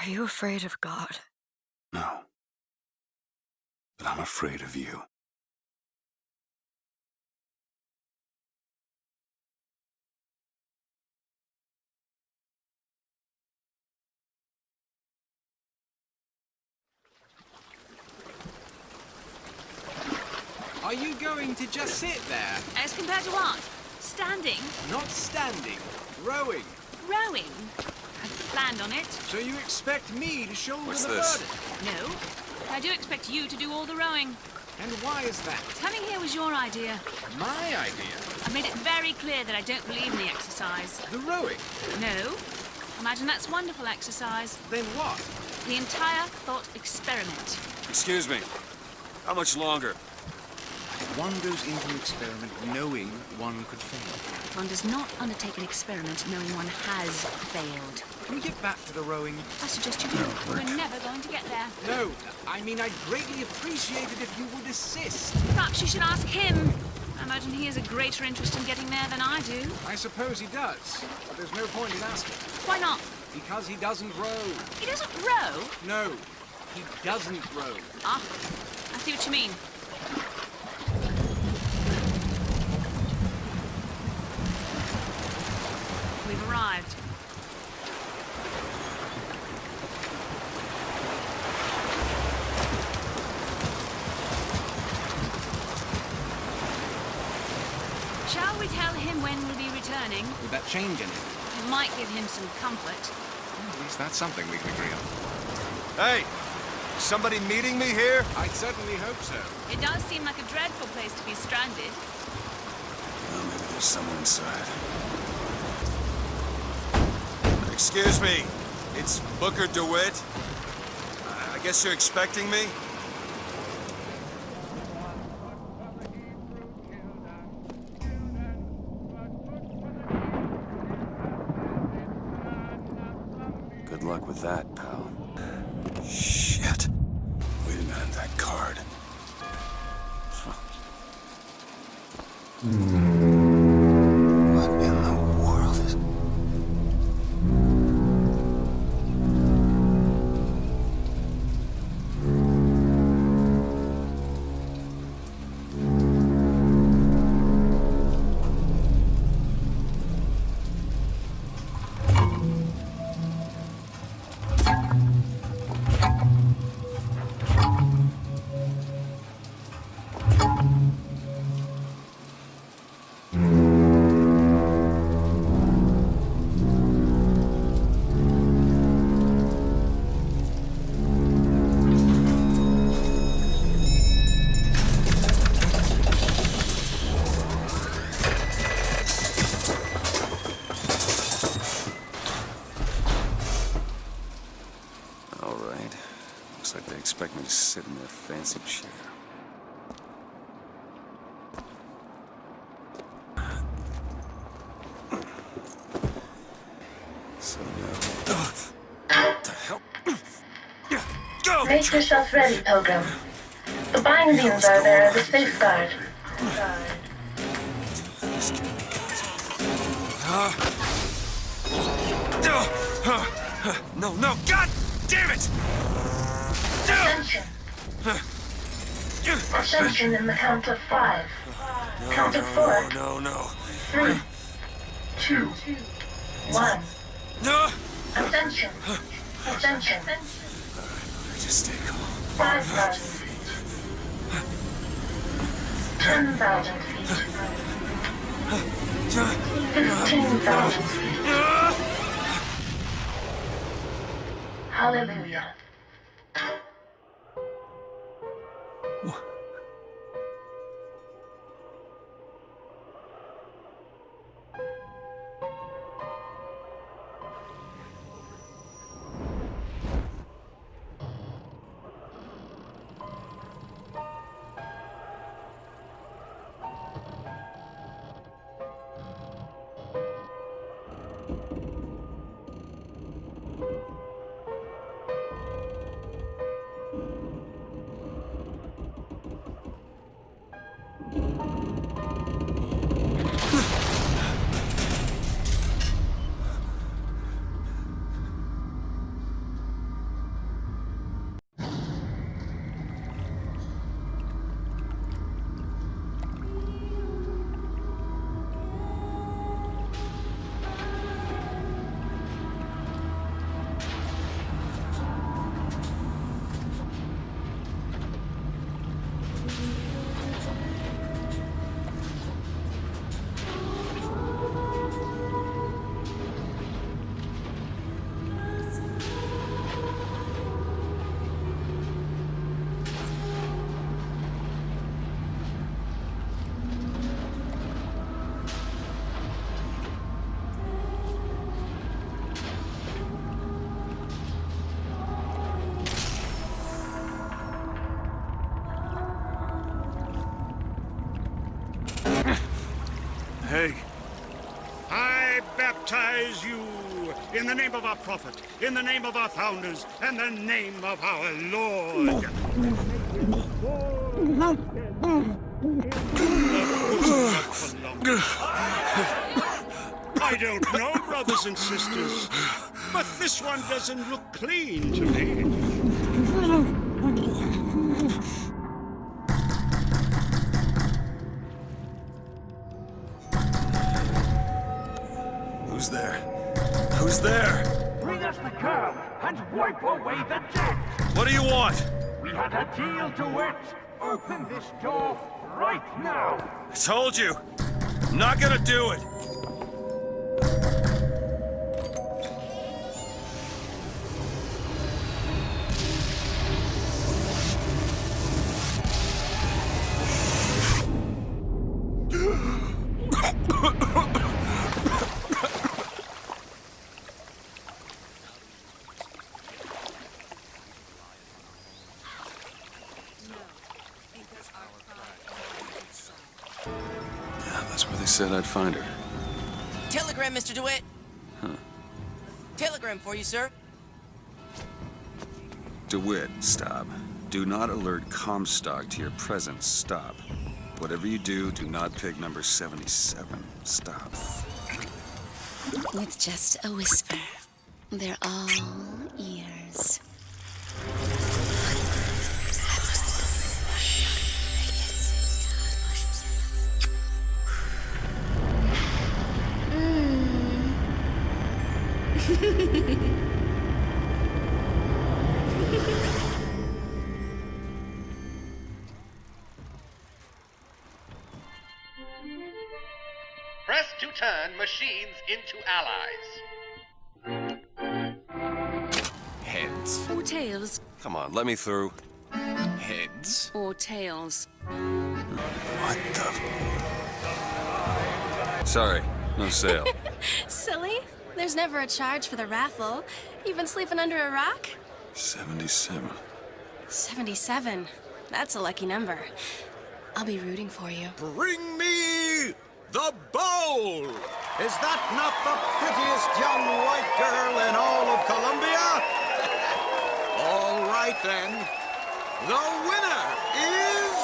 Are you afraid of God? No. But I'm afraid of you. Are you going to just sit there? As compared to what? Standing? Not standing. Rowing. Rowing? I've planned on it. So you expect me to shoulder What's the this? burden? No. I do expect you to do all the rowing. And why is that? Coming here was your idea. My idea? I've made it very clear that I don't believe in the exercise. The rowing? No. Imagine that's wonderful exercise. Then what? The entire thought experiment. Excuse me. How much longer? One goes into an experiment knowing one could fail. One does not undertake an experiment knowing one has failed. Can we get back to the rowing? I suggest you do. We're never going to get there. No, I mean I'd greatly appreciate it if you would assist. Perhaps you should ask him. I imagine he has a greater interest in getting there than I do. I suppose he does, but there's no point in asking. Why not? Because he doesn't row. He doesn't row? No, he doesn't row. Ah, I see what you mean. We've arrived. Shall we tell him when we'll be returning? Would that change anything? It might give him some comfort. At least that's something we can agree on. Hey! Somebody meeting me here? I'd certainly hope so. It does seem like a dreadful place to be stranded. Well, maybe there's someone inside. Excuse me. It's Booker DeWitt. I guess you're expecting me? Good luck with that, pal. Shit. We didn't have that card. What in the world is... All right. Looks like they expect me to sit in their fancy chair. So now... What the hell? Go! Make yourself ready, Pilgrim. The bindings are there as a safeguard. No, no, God damn it! Ascension. Ascension in the count of 5. Count of 4. No. 3, 2, 1. No! Ascension. Ascension. Just stay calm. 5,000 feet. 10,000 feet. 15,000 feet. Hallelujah. Hey. I baptize you in the name of our prophet, in the name of our founders, and the name of our Lord. I don't know, brothers and sisters, but this one doesn't look clean to me. Who's there? Who's there? Bring us the curb and wipe away the debt! What do you want? We had a deal to it! Open this door right now! I told you! I'm not gonna do it! That's where they said I'd find her. Telegram, Mr. DeWitt. Telegram for you, sir. DeWitt, stop. Do not alert Comstock to your presence. Stop. Whatever you do, do not pick number 77. Stop. With just a whisper, they're all ears. Press to turn machines into allies. Heads. Or tails. Come on, let me through. Heads? Or tails. What the... Sorry, no sale. Silly. There's never a charge for the raffle. You've been sleeping under a rock? 77. 77. That's a lucky number. I'll be rooting for you. Bring me the bowl! Is that not the prettiest young white girl in all of Columbia? All right, then. The winner is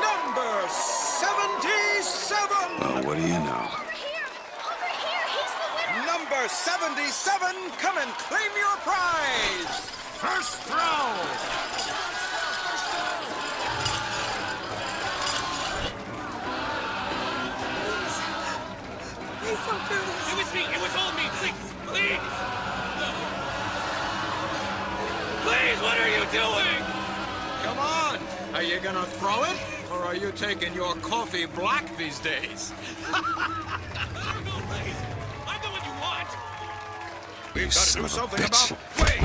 number 77! Well, what do you know? Over here! Over here! He's the winner! Number 77, come and claim your prize! First throw! It was me! It was all me! Please! Please! Please, what are you doing? Come on! Are you gonna throw it? Or are you taking your coffee black these days? No, please! I know what you want! We've got to son do of a something bitch. about... Wait!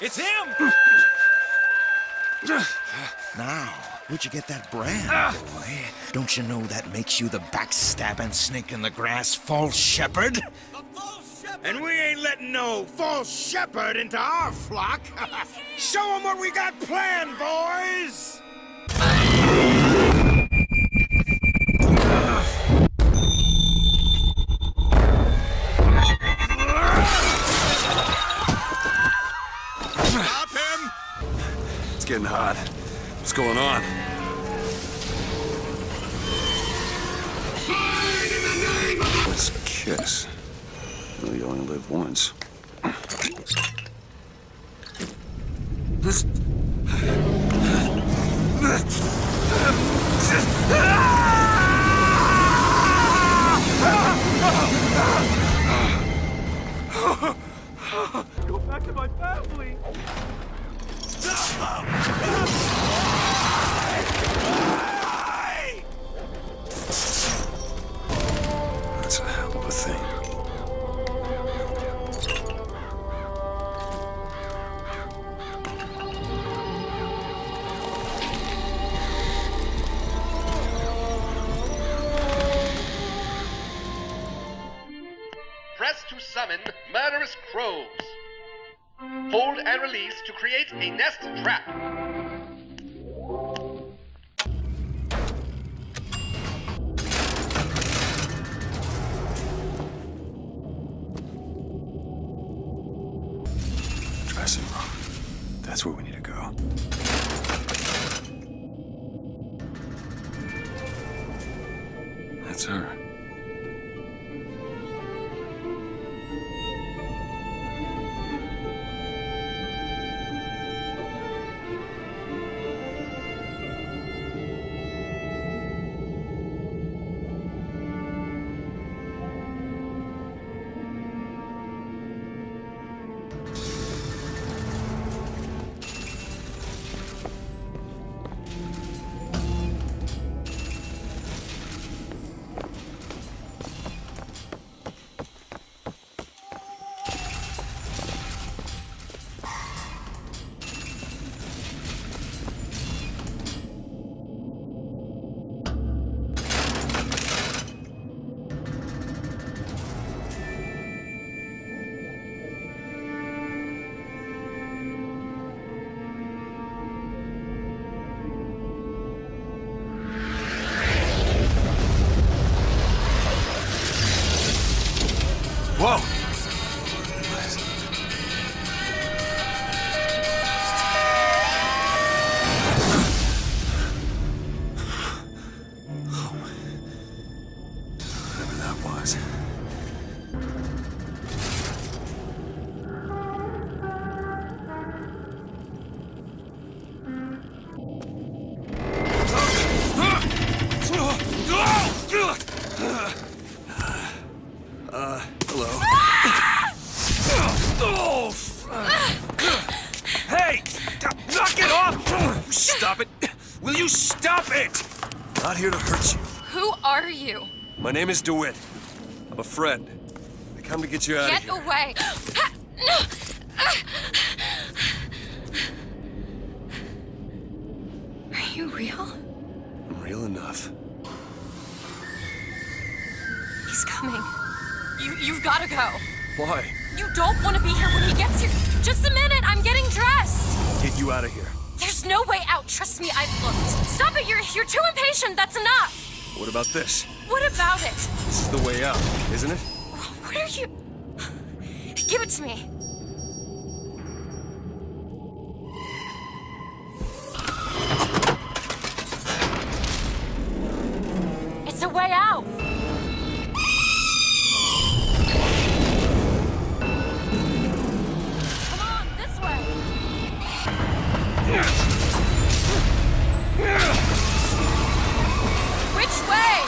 It's him! Now, where'd you get that brand, boy? Don't you know that makes you the backstabbing snake in the grass false shepherd? And we ain't letting no false shepherd into our flock. Show them what we got planned, boys! Stop him! It's getting hot. What's going on? Let's kiss. Well, you only live once. Go back to my family! That's a hell of a thing. Press to summon murderous crows. Hold and release to create a nest trap. That's where we need to go. That's her. Whoa! Whatever that was. Hello. Hey! Knock it off! Stop it! Will you stop it? Not here to hurt you. Who are you? My name is DeWitt. I'm a friend. I come to get you out of here. Get away! Are you real? I'm real enough. He's coming. You've gotta go. Why? You don't want to be here when he gets here. Just a minute, I'm getting dressed. Get you out of here. There's no way out. Trust me, I've looked. Stop it, you're too impatient. That's enough. What about this? What about it? This is the way out, isn't it? What are you... Give it to me. It's a way out. Come on, this way. Which way?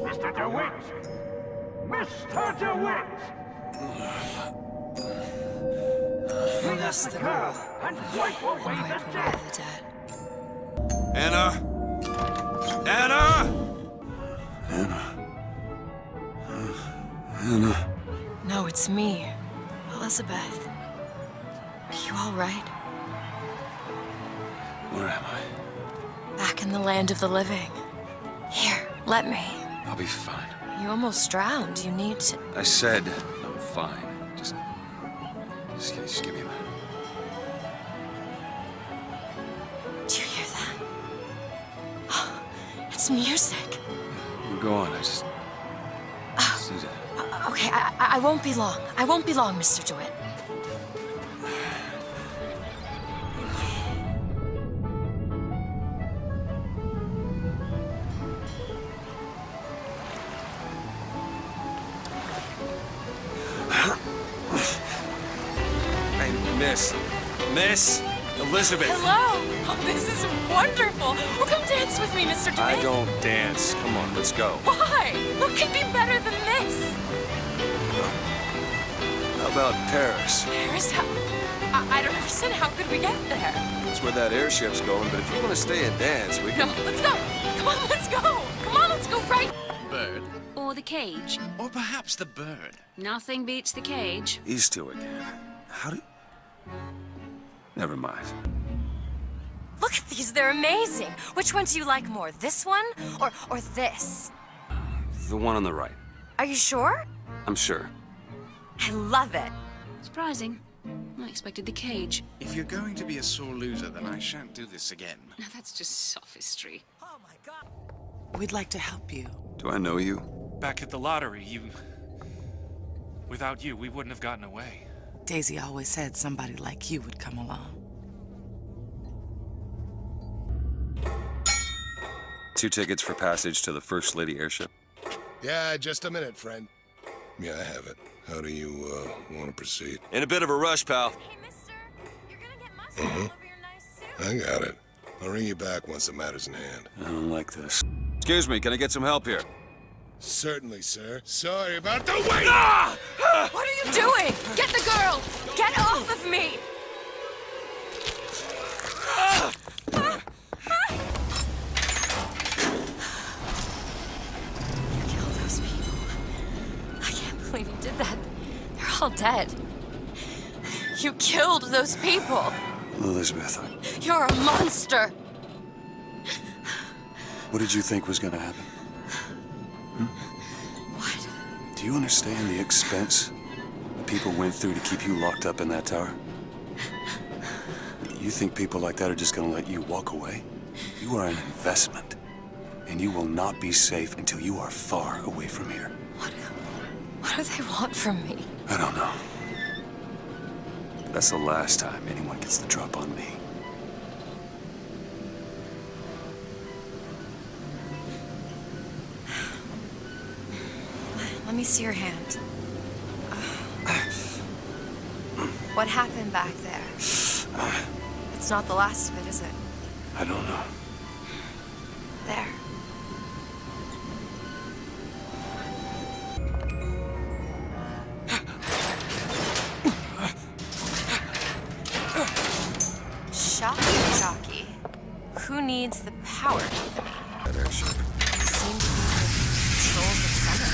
Mr. DeWitt! Mr. DeWitt! Clean up the curb and wipe away the debt! Anna! Anna! Anna. Anna. No, it's me, Elizabeth. Are you all right? Where am I? Back in the land of the living. Here, let me. I'll be fine. You almost drowned. You need to... I said I'm fine. Just give me a minute. Do you hear that? It's music. Go on, I just need to... Okay, I won't be long. I won't be long, Mr. DeWitt. Hey, Miss Elizabeth. Hello. Oh, this is wonderful. Oh, come dance with me, Mr. DeWitt. I don't dance. Come on, let's go. Why? What could be better than this? How about Paris? Paris? I don't understand. How could we get there? That's where that airship's going, but if you want to stay and dance, we can... No, let's go. Come on, let's go. Come on, let's go right. Bird. Or the cage. Or perhaps the bird. Nothing beats the cage. These two again. How do... Never mind. Look at these. They're amazing. Which one do you like more? This one or this? The one on the right. Are you sure? I'm sure. I love it. Surprising. I expected the cage. If you're going to be a sore loser, then I shan't do this again. Now that's just sophistry. Oh my God. We'd like to help you. Do I know you? Back at the lottery, without you, we wouldn't have gotten away. Daisy always said somebody like you would come along. 2 tickets for passage to the First Lady airship. Yeah, just a minute, friend. Yeah, I have it. How do you, want to proceed? In a bit of a rush, pal. Hey, mister. You're gonna get mustard all over your nice suit. I got it. I'll ring you back once the matter's in hand. I don't like this. Excuse me, can I get some help here? Certainly, sir. Sorry about the wait! What are you doing? Get the girl! Get off of me! You killed those people. I can't believe you did that. They're all dead. You killed those people. Elizabeth, You're a monster. what did you think was gonna happen? What? Do you understand the expense people went through to keep you locked up in that tower? You think people like that are just gonna let you walk away? You are an investment, and you will not be safe until you are far away from here. What do they want from me? I don't know. That's the last time anyone gets the drop on me. Let me see your hand. What happened back there? It's not the last of it, is it? I don't know. There. Shocky. Who needs the power company? That airship. They seem to be the trolls of summer.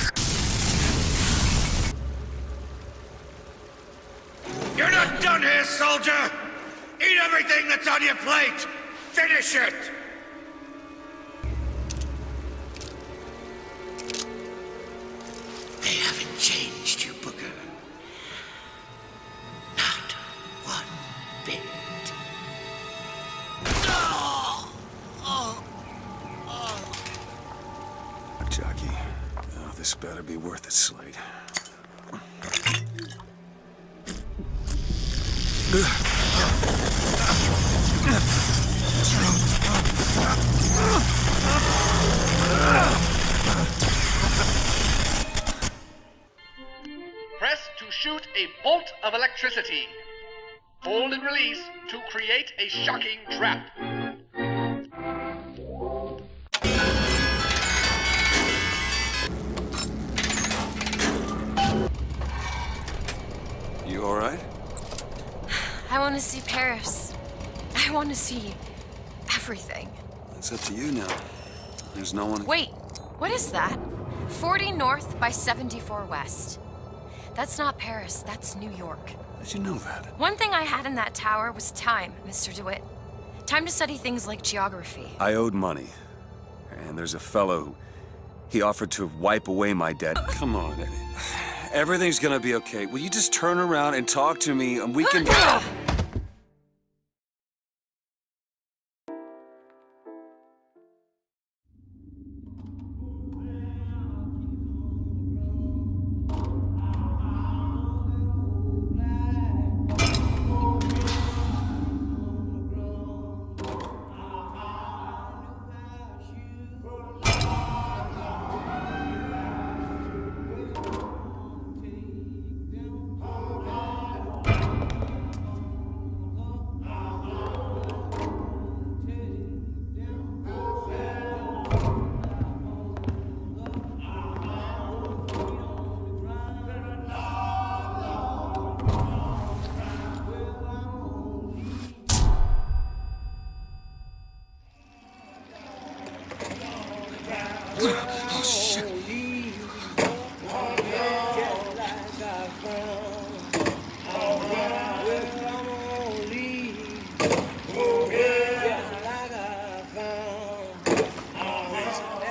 You're not done here, soldier! Eat everything that's on your plate! Finish it! They haven't changed you, Booker. Not one bit. Jockey. Oh, this better be worth it, Slade. Press to shoot a bolt of electricity. Hold and release to create a shocking trap. You all right? I want to see Paris. I want to see everything. It's up to you now. There's no one... Wait, what is that? 40 north by 74 west. That's not Paris, that's New York. How'd you know that? One thing I had in that tower was time, Mr. DeWitt. Time to study things like geography. I owed money. And there's a fellow who... He offered to wipe away my debt. Come on, Eddie. Everything's gonna be okay. Will you just turn around and talk to me and we can...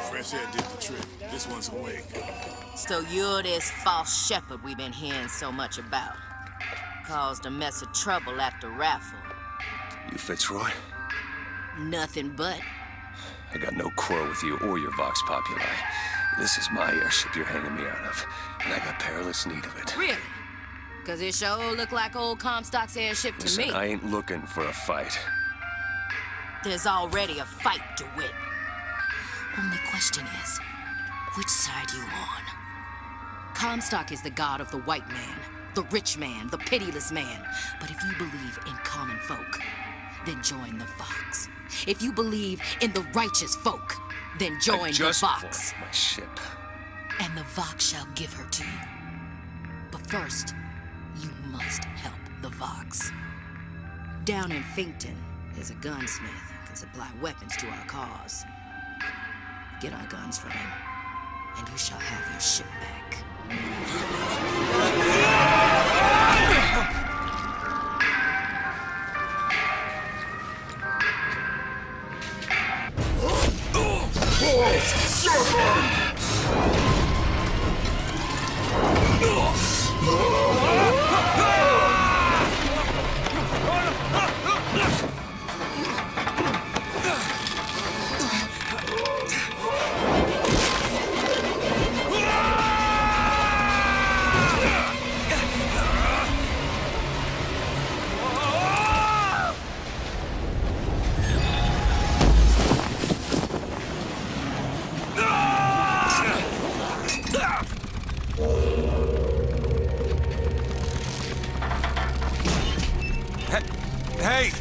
Fresh air did the trick. This one's awake. So you're this false shepherd we've been hearing so much about. Caused a mess of trouble at the raffle. You Fitzroy? Nothing but. I got no quarrel with you or your Vox Populi. This is my airship you're hanging me out of, and I got perilous need of it. Really? Cause it sure look like old Comstock's airship to Listen, me. I ain't looking for a fight. There's already a fight, DeWitt. Only question is, which side you on? Comstock is the god of the white man, the rich man, the pitiless man. But if you believe in common folk, then join the Vox. If you believe in the righteous folk, then join the Vox. My ship. And the Vox shall give her to you. But first, you must help the Vox. Down in Finkton, there's a gunsmith who can supply weapons to our cause. Get our guns from him, and you shall have your ship back. Hey!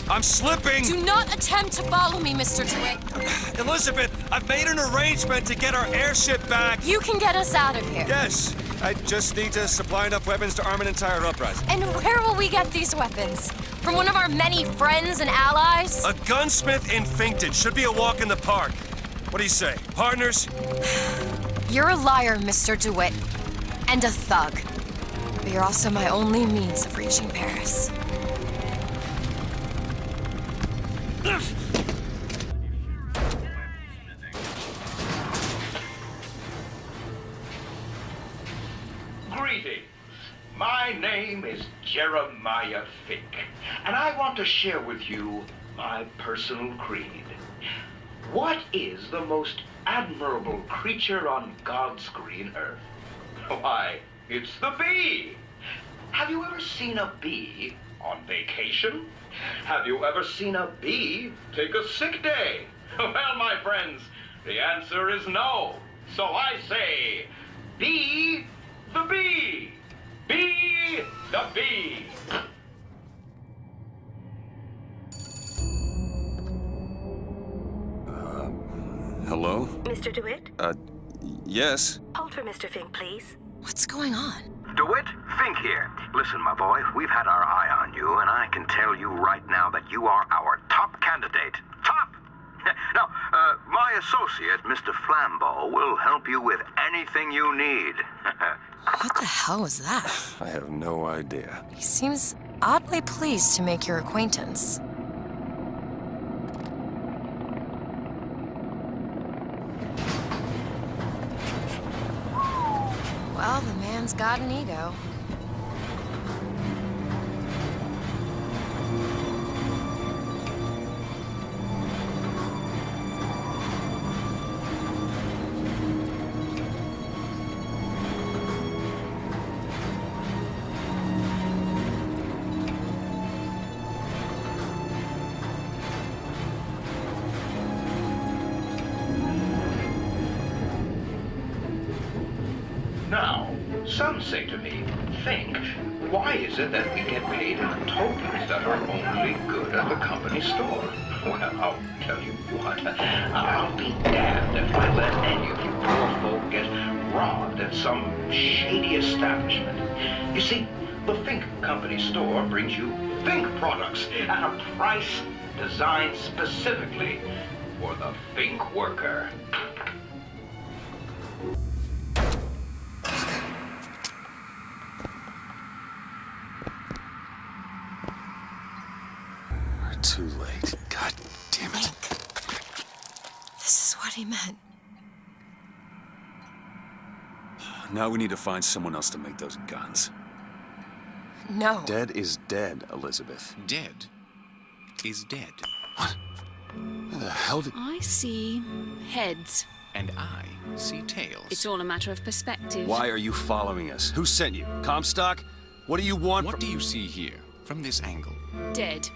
I'm slipping! Do not attempt to follow me, Mr. DeWitt. Elizabeth, I've made an arrangement to get our airship back. You can get us out of here. Yes, I just need to supply enough weapons to arm an entire uprising. And where will we get these weapons? From one of our many friends and allies? A gunsmith in Finkton should be a walk in the park. What do you say, partners? You're a liar, Mr. DeWitt. And a thug. But you're also my only means of reaching Paris. Greetings. My name is Jeremiah Fink, and I want to share with you my personal creed. What is the most admirable creature on God's green earth? Why, it's the bee. Have you ever seen a bee on vacation? Have you ever seen a bee take a sick day? Well, my friends, the answer is no. So I say, be the bee. Be the bee. Hello? Mr. DeWitt? Yes? Hold for Mr. Fink, please. What's going on? DeWitt, Fink here. Listen, my boy, we've had our eye on you, and I can tell you right now that you are our top candidate. Top! Now, my associate, Mr. Flambeau, will help you with anything you need. What the hell was that? I have no idea. He seems oddly pleased to make your acquaintance. Well, the man's got an ego. Now, some say to me, Fink, why is it that we get paid in tokens that are only good at the company store? Well, I'll tell you what, I'll be damned if I let any of you poor folk get robbed at some shady establishment. You see, the Fink Company store brings you Fink products at a price designed specifically for the Fink worker. too late. God damn it. This is what he meant. Now we need to find someone else to make those guns. No. Dead is dead, Elizabeth. Dead is dead. What? Where the hell did... I see heads. And I see tails. It's all a matter of perspective. Why are you following us? Who sent you? Comstock? What do you want What do you see here, from this angle? Dead.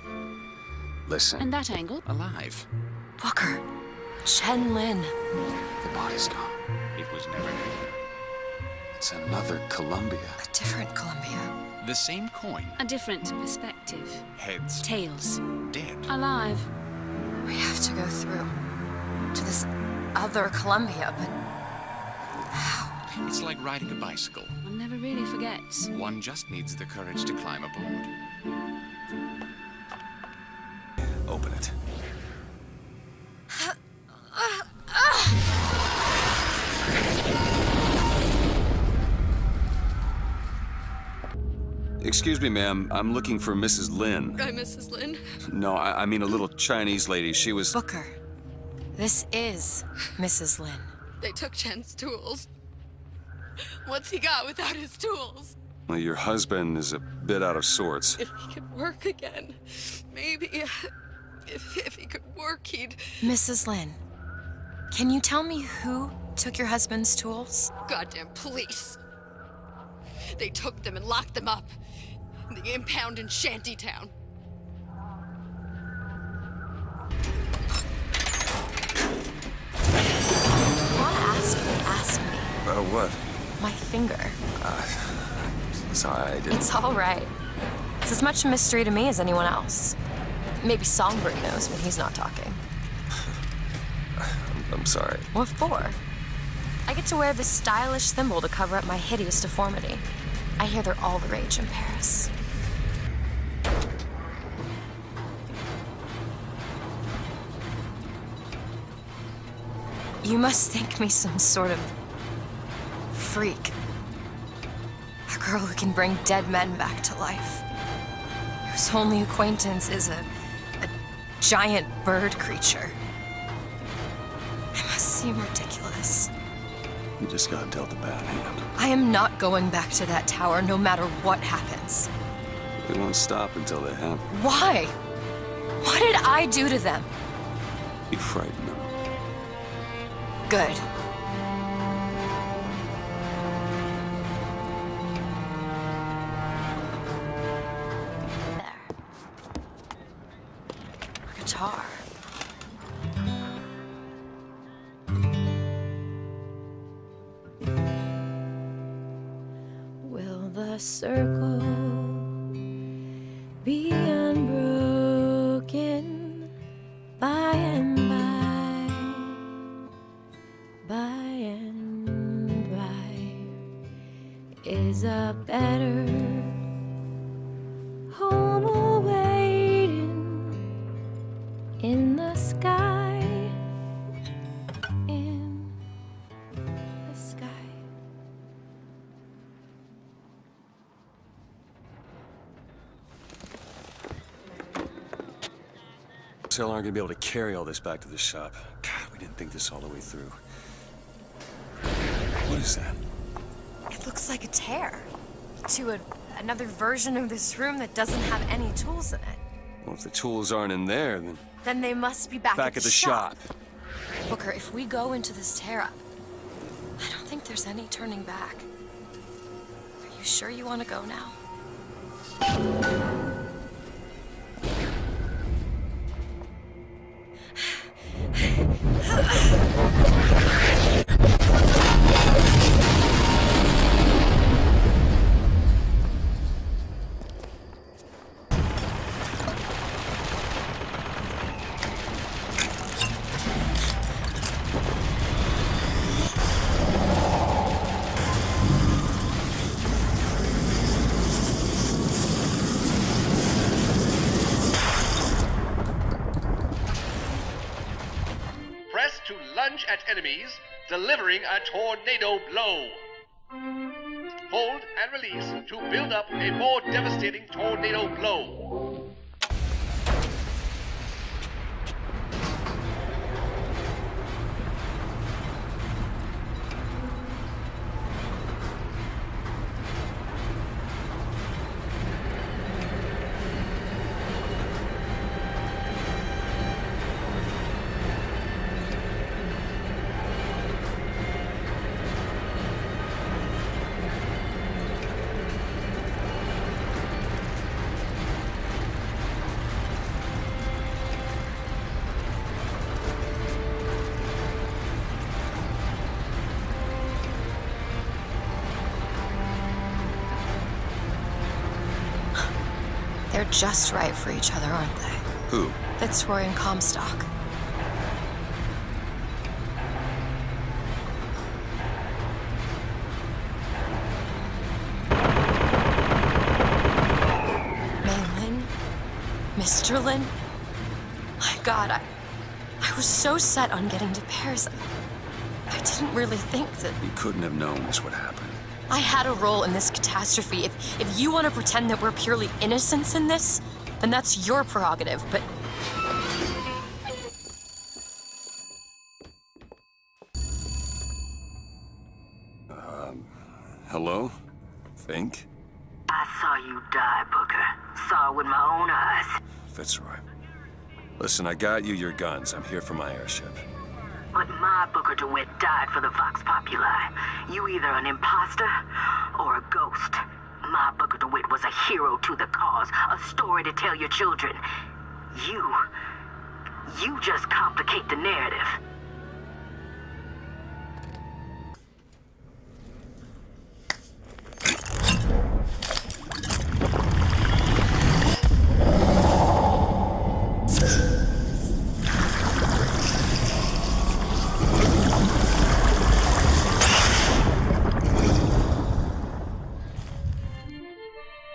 Listen. And that angle? Alive. Booker. Chen Lin. The body's gone. It was never here. It's another Columbia. A different Columbia. The same coin. A different perspective. Heads. Tails. Dead. Alive. We have to go through to this other Columbia, but how? It's like riding a bicycle. One never really forgets. One just needs the courage to climb aboard. Open it. Excuse me, ma'am. I'm looking for Mrs. Lin. I'm Mrs. Lin. No, I mean a little Chinese lady. She was... Booker. This is Mrs. Lin. They took Chen's tools. What's he got without his tools? Well, your husband is a bit out of sorts. If he could work again, maybe. If he could work, he'd... Mrs. Lin, can you tell me who took your husband's tools? Goddamn police. They took them and locked them up in the impound in Shantytown. Ask me. About what? My finger. Sorry, I didn't... It's all right. It's as much a mystery to me as anyone else. Maybe Songbird knows when he's not talking. I'm sorry. What for? I get to wear this stylish thimble to cover up my hideous deformity. I hear they're all the rage in Paris. You must think me some sort of freak. A girl who can bring dead men back to life. Whose only acquaintance is a giant bird creature. It must seem ridiculous. You just got dealt a bad hand. I am not going back to that tower no matter what happens. They won't stop until they have. Why? What did I do to them? You frighten them. Good. There. A guitar. Will the circle be unbroken by and by? By and by is a better home awaiting in the sky, in the sky. Still aren't gonna be able to carry all this back to the shop. God, we didn't think this all the way through. What is that? It looks like a tear to another version of this room that doesn't have any tools in it. Well, if the tools aren't in there, Then they must be back at the shop. Booker, if we go into this tear-up, I don't think there's any turning back. Are you sure you want to go now? Press to lunge at enemies, delivering a tornado blow. Hold and release to build up a more devastating tornado blow. They're just right for each other, aren't they? Who? Fitzroy and Comstock. Maylin? Mr. Lin? My God, I was so set on getting to Paris. I didn't really think that... You couldn't have known this would happen. I had a role in this catastrophe. If you want to pretend that we're purely innocents in this, then that's your prerogative, but... Hello? Fink? I saw you die, Booker. Saw with my own eyes. Fitzroy. Listen, I got you your guns. I'm here for my airship. But my Booker DeWitt died for the Vox Populi. You either an imposter or a ghost. My Booker DeWitt was a hero to the cause, a story to tell your children. You just complicate the narrative.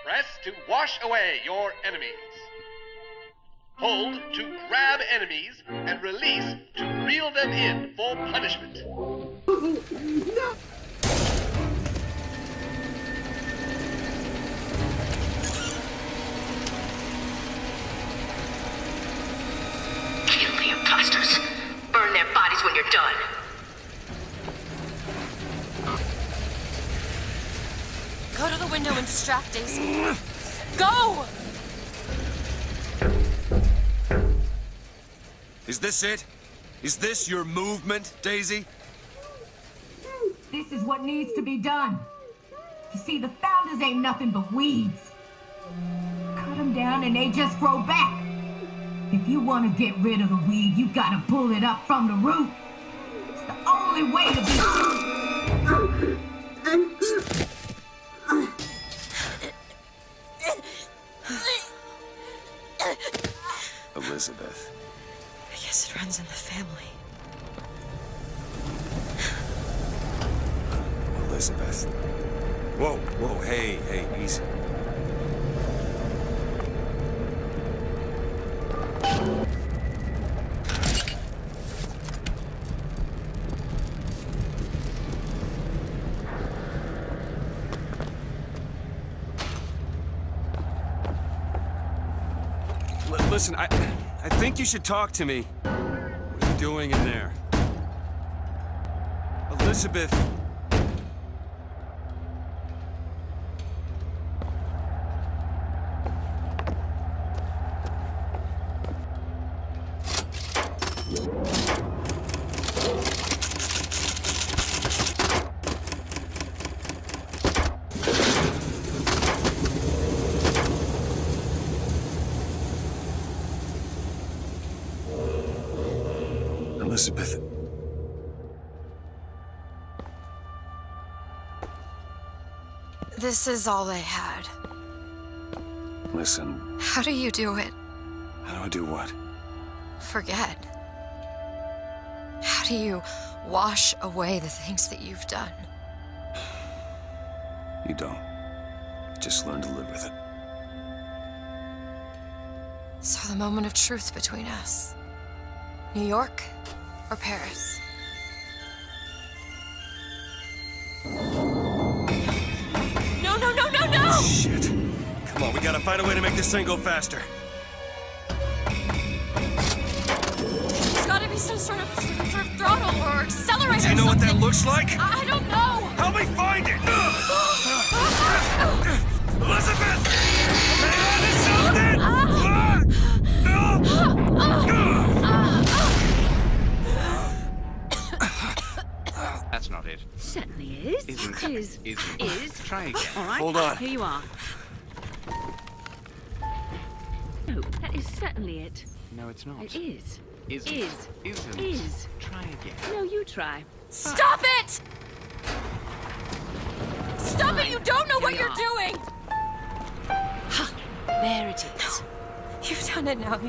Press to wash away your enemies. Hold to grab enemies, and release to reel them in for punishment. Kill the imposters. Burn their bodies when you're done. Go to the window and distract Daisy. Go! Is this it? Is this your movement, Daisy? This is what needs to be done. You see, the founders ain't nothing but weeds. Cut them down and they just grow back. If you want to get rid of the weed, you gotta pull it up from the root. It's the only way to be... Elizabeth. I guess it runs in the family. Elizabeth. Whoa, whoa, hey, easy. Listen, I think you should talk to me. What are you doing in there? Elizabeth. Elizabeth. This is all they had. Listen. How do you do it? How do I do what? Forget. How do you wash away the things that you've done? You don't. You just learn to live with it. So the moment of truth between us. New York or Paris? No, no, no, no, no! Shit. Come on, we gotta find a way to make this thing go faster. There's gotta be some sort of throttle or accelerator. Do you know what that looks like? I don't know! Help me find it! Elizabeth! Hang on to something! That's not it. Certainly is. Isn't. Is. Try again. All right. Hold on. Here you are. No, that is certainly it. No, it's not. It is. Isn't. Isn't. Isn't. Is. Try again. No, you try. Stop it! Stop it! You don't know what you're doing! There it is. You've done it now.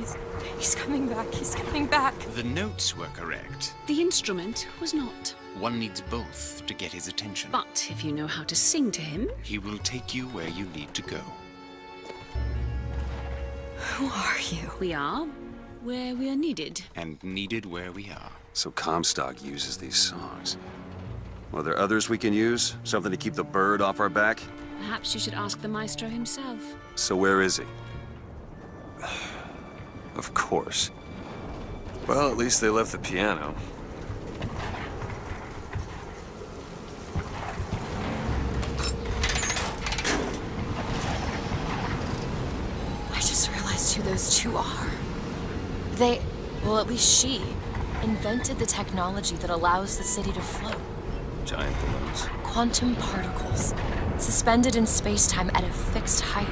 He's coming back. He's coming back. The notes were correct. The instrument was not. One needs both to get his attention. But if you know how to sing to him... He will take you where you need to go. Who are you? We are where we are needed. And needed where we are. So Comstock uses these songs. Well, are there others we can use? Something to keep the bird off our back? Perhaps you should ask the maestro himself. So where is he? Of course. Well, at least they left the piano. I just realized who those two are. They, well, at least she, invented the technology that allows the city to float. Giant balloons. Quantum particles, suspended in space-time at a fixed height.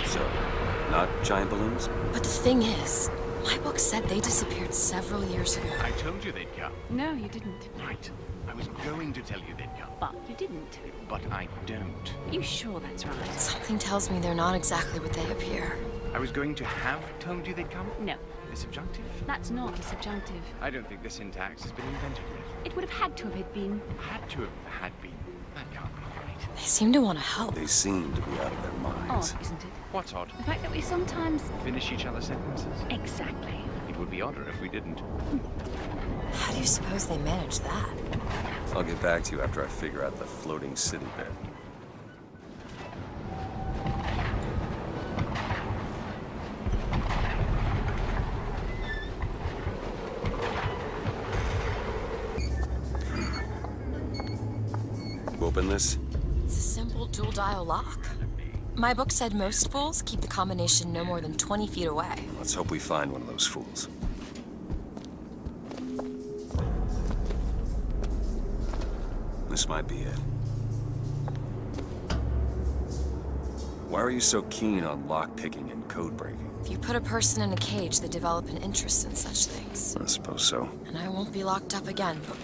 So, not giant balloons? But the thing is, my book said they disappeared several years ago. I told you they'd come. No, you didn't. Right. I was going to tell you they'd come. But you didn't. But I don't. Are you sure that's right? Something tells me they're not exactly what they appear. I was going to have told you they'd come? No. The subjunctive? That's not a subjunctive. I don't think the syntax has been invented yet. It would have had to have been. Had to have had been. That can't be right. They seem to want to help. They seem to be out of their minds. Odd, isn't it? What's odd? The fact that we sometimes... Finish each other's sentences? Exactly. It would be odder if we didn't. How do you suppose they manage that? I'll get back to you after I figure out the floating city bit. Open this? It's a simple dual-dial lock. My book said most fools keep the combination no more than 20 feet away. Let's hope we find one of those fools. This might be it. Why are you so keen on lock-picking and code-breaking? If you put a person in a cage, they develop an interest in such things. I suppose so. And I won't be locked up again, but...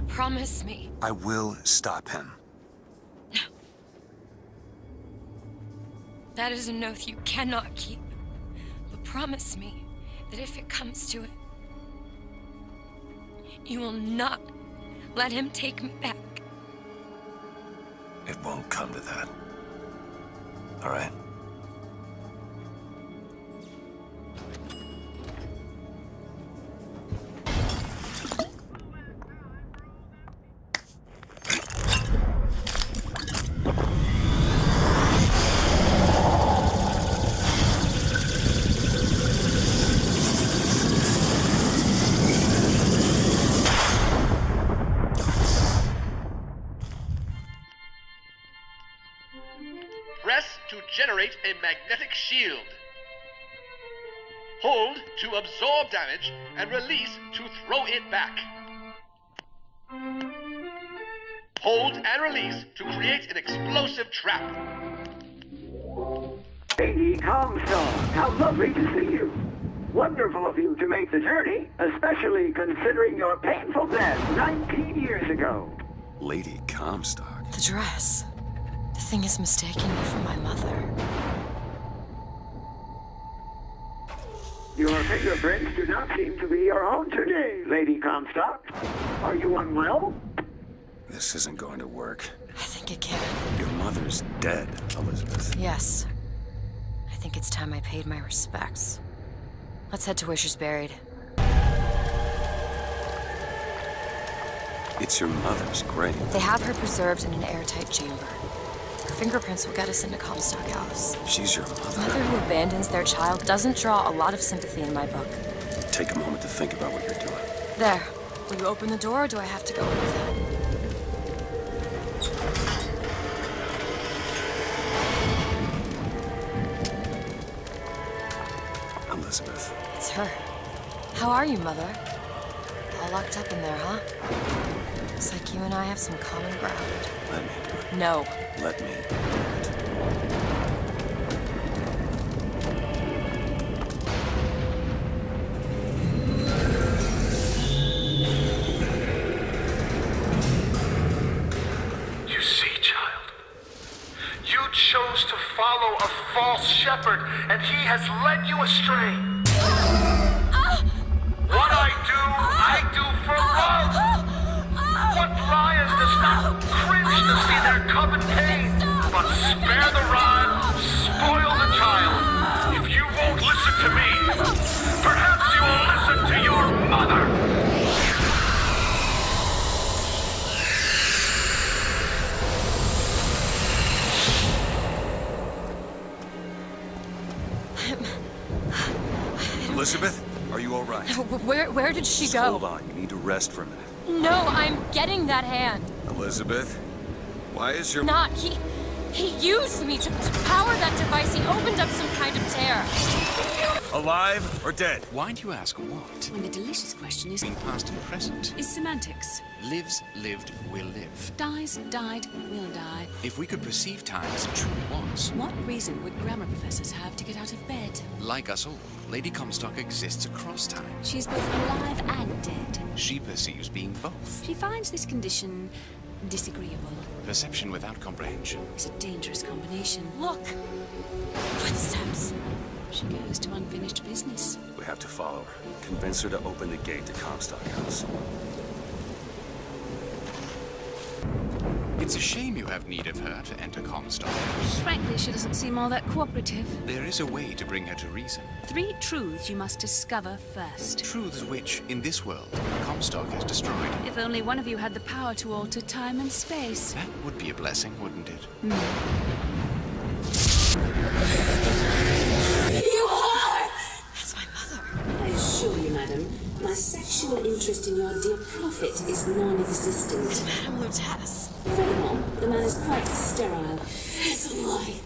Promise me. I will stop him. That is an oath you cannot keep. But promise me that if it comes to it, you will not let him take me back. It won't come to that. All right? Press to generate a magnetic shield. Hold to absorb damage and release to throw it back. Hold and release to create an explosive trap. Lady Comstock, how lovely to see you. Wonderful of you to make the journey, especially considering your painful death 19 years ago. Lady Comstock? The dress. The thing is mistaking me for my mother. Your fingerprints do not seem to be your own today, Lady Comstock. Are you unwell? This isn't going to work. I think it can. Your mother's dead, Elizabeth. Yes. I think it's time I paid my respects. Let's head to where she's buried. It's your mother's grave. They have her preserved in an airtight chamber. Her fingerprints will get us into Comstock House. She's your mother. Mother who abandons their child doesn't draw a lot of sympathy in my book. Take a moment to think about what you're doing. There. Will you open the door, or do I have to go in with it? Elizabeth. It's her. How are you, Mother? All locked up in there, huh? Looks like you and I have some common ground. Let me do it. No. Let me. You see, child, you chose to follow a false shepherd, and he has led you astray. What I do for love. What lion does not cringe to see their cub in pain, but spare the rod, spoil the child. If you won't listen to me, perhaps you will listen to your mother. Elizabeth, are you all right? Where did she Just go? hold on. You need to rest for a minute. No, I'm getting that hand. Elizabeth, why is your... Not. He used me to power that device. He opened up some kind of tear. Alive or dead? Why do you ask what? When the delicious question is... In past and present. Is semantics. Lives, lived, will live. Dies, died, will die. If we could perceive time as it truly was. What reason would grammar professors have to get out of bed? Like us all, Lady Comstock exists across time. She's both alive and dead. She perceives being both. She finds this condition disagreeable. Perception without comprehension. It's a dangerous combination. Look! Footsteps. She goes to unfinished business. We have to follow her. Convince her to open the gate to Comstock House. It's a shame you have need of her to enter Comstock. Frankly, she doesn't seem all that cooperative. There is a way to bring her to reason. 3 truths you must discover first. Truths which, in this world, Comstock has destroyed. If only one of you had the power to alter time and space. That would be a blessing, wouldn't it? You are! That's my mother. I assure you, madam, my sexual interest in your dear prophet is non-existent. Madame Lutece. Furthermore, the man is quite sterile. It's a lie.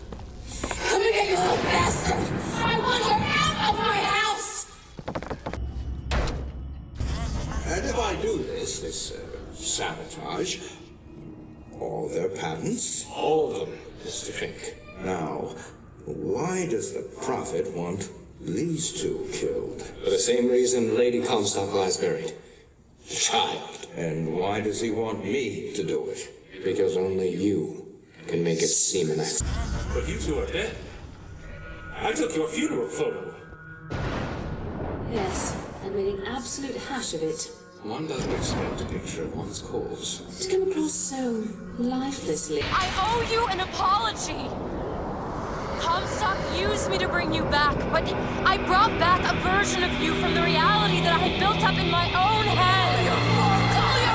Come here, you little bastard! I want her out of my house! And if I do this sabotage, all their patents, all of them, Mr. Fink. Now, why does the prophet want these two killed? For the same reason Lady Comstock lies buried. The child. And why does he want me to do it? Because only you can make it seem an accident. But you two are dead. I took your funeral photo. Yes, and made an absolute hash of it. One doesn't expect a picture of one's corpse To come across so lifelessly. I owe you an apology. Comstock used me to bring you back, but I brought back a version of you from the reality that I had built up in my own head.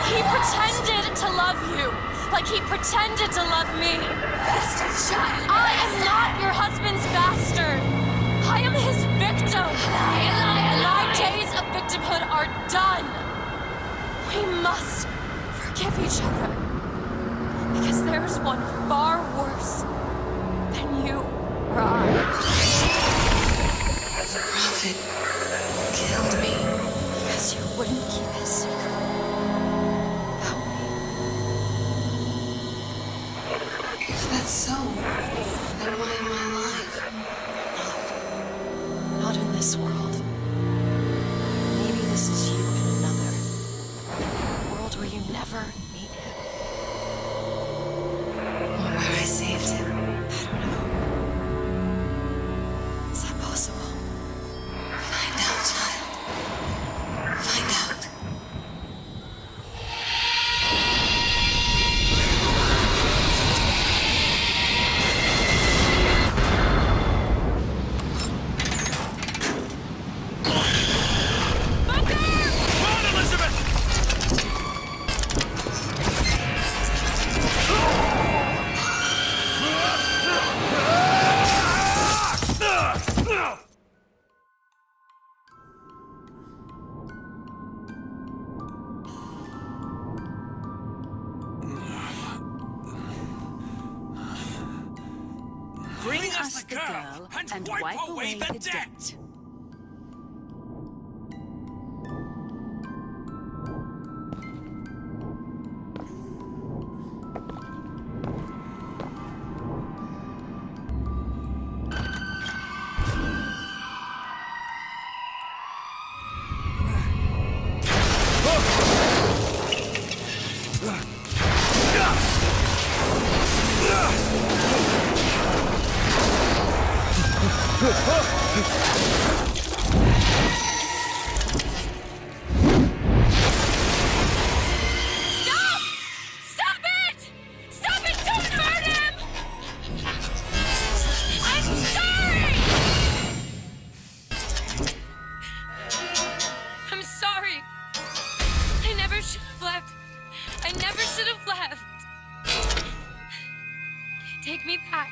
He pretended to love you, like he pretended to love me. Bastard child! I am not your husband's bastard. I am his victim. My days of victimhood are done. We must forgive each other, because there is one far worse than you or I. The prophet killed me. Because you wouldn't keep his secret about me. If that's so, then why am I alive? Not in this world. Maybe this is you in another. A world where you never meet him. Or where I saved him. I don't know. Is that possible? Find out, child. Find out. Bring us the girl and wipe away the debt. Take me back.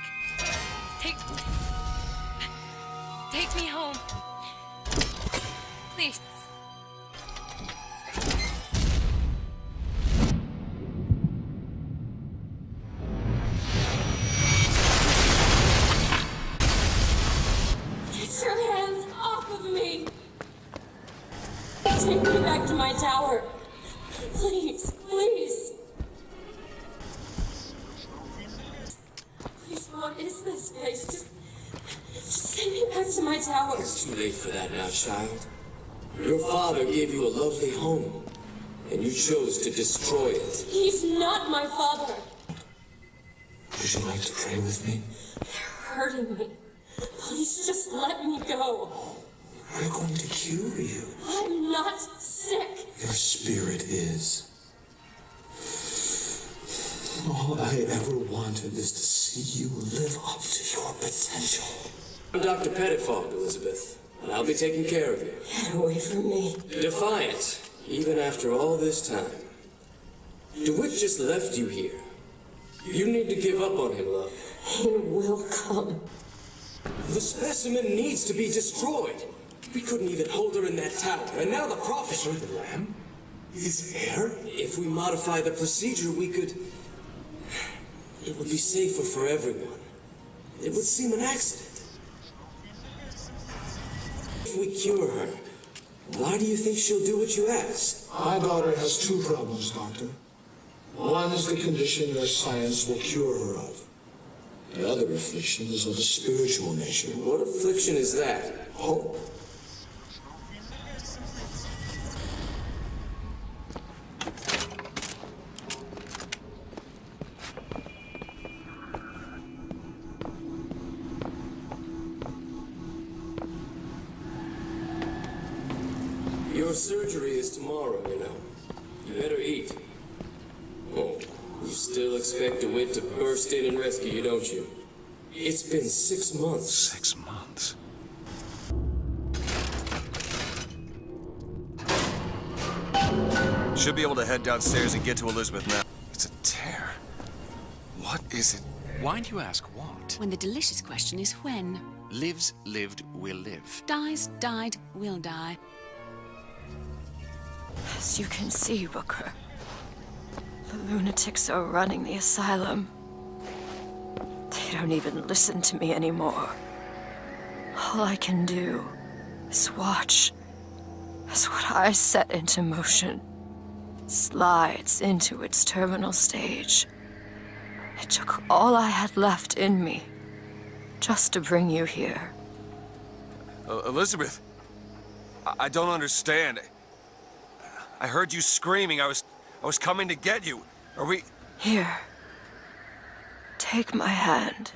Take me home. Please. Get your hands off of me! Take me back to my tower. Please, please. Please, what is this place? Just take me back to my tower. It's too late for that now, child. Your father gave you a lovely home, and you chose to destroy it. He's not my father. Would you like to pray with me? You're hurting me. Please just let me go. We're going to cure you. I'm not sick. Your spirit is. All I ever wanted is to see you live up to your potential. I'm Dr. Pettifog, Elizabeth, and I'll be taking care of you. Get away from me. Defiant, even after all this time. DeWitt just left you here. You need to give up on him, love. He will come. The specimen needs to be destroyed. We couldn't even hold her in that tower, and now the prophet... So the lamb is heir? If we modify the procedure, we could... It would be safer for everyone. It would seem an accident. If we cure her, why do you think she'll do what you ask? My daughter has two problems, Doctor. One is the condition that science will cure her of. The other affliction is of a spiritual nature. What affliction is that? Hope. Your surgery is tomorrow, you know. You better eat. Oh, you still expect DeWitt to burst in and rescue you, don't you? It's been 6 months. 6 months? Should be able to head downstairs and get to Elizabeth now. It's a tear. What is it? Why do you ask what? When the delicious question is when. Lives, lived, will live. Dies, died, will die. As you can see, Booker, the lunatics are running the asylum. They don't even listen to me anymore. All I can do is watch as what I set into motion slides into its terminal stage. It took all I had left in me just to bring you here. Elizabeth, I don't understand. I heard you screaming. I was coming to get you. Are we... Here. Take my hand.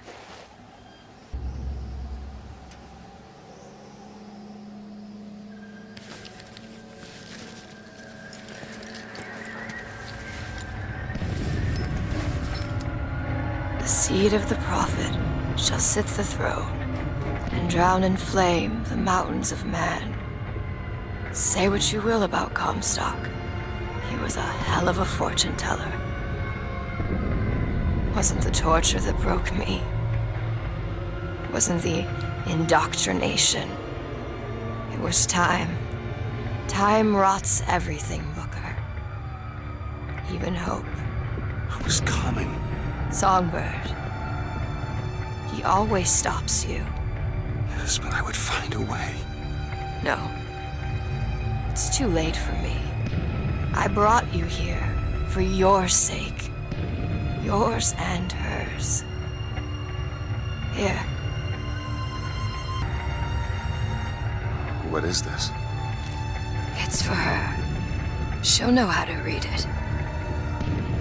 The seed of the prophet shall sit the throne and drown in flame the mountains of man. Say what you will about Comstock. He was a hell of a fortune teller. Wasn't the torture that broke me. Wasn't the indoctrination. It was time. Time rots everything, Booker. Even hope. I was coming. Songbird. He always stops you. Yes, but I would find a way. No. It's too late for me. I brought you here for your sake. Yours and hers. Here. What is this? It's for her. She'll know how to read it.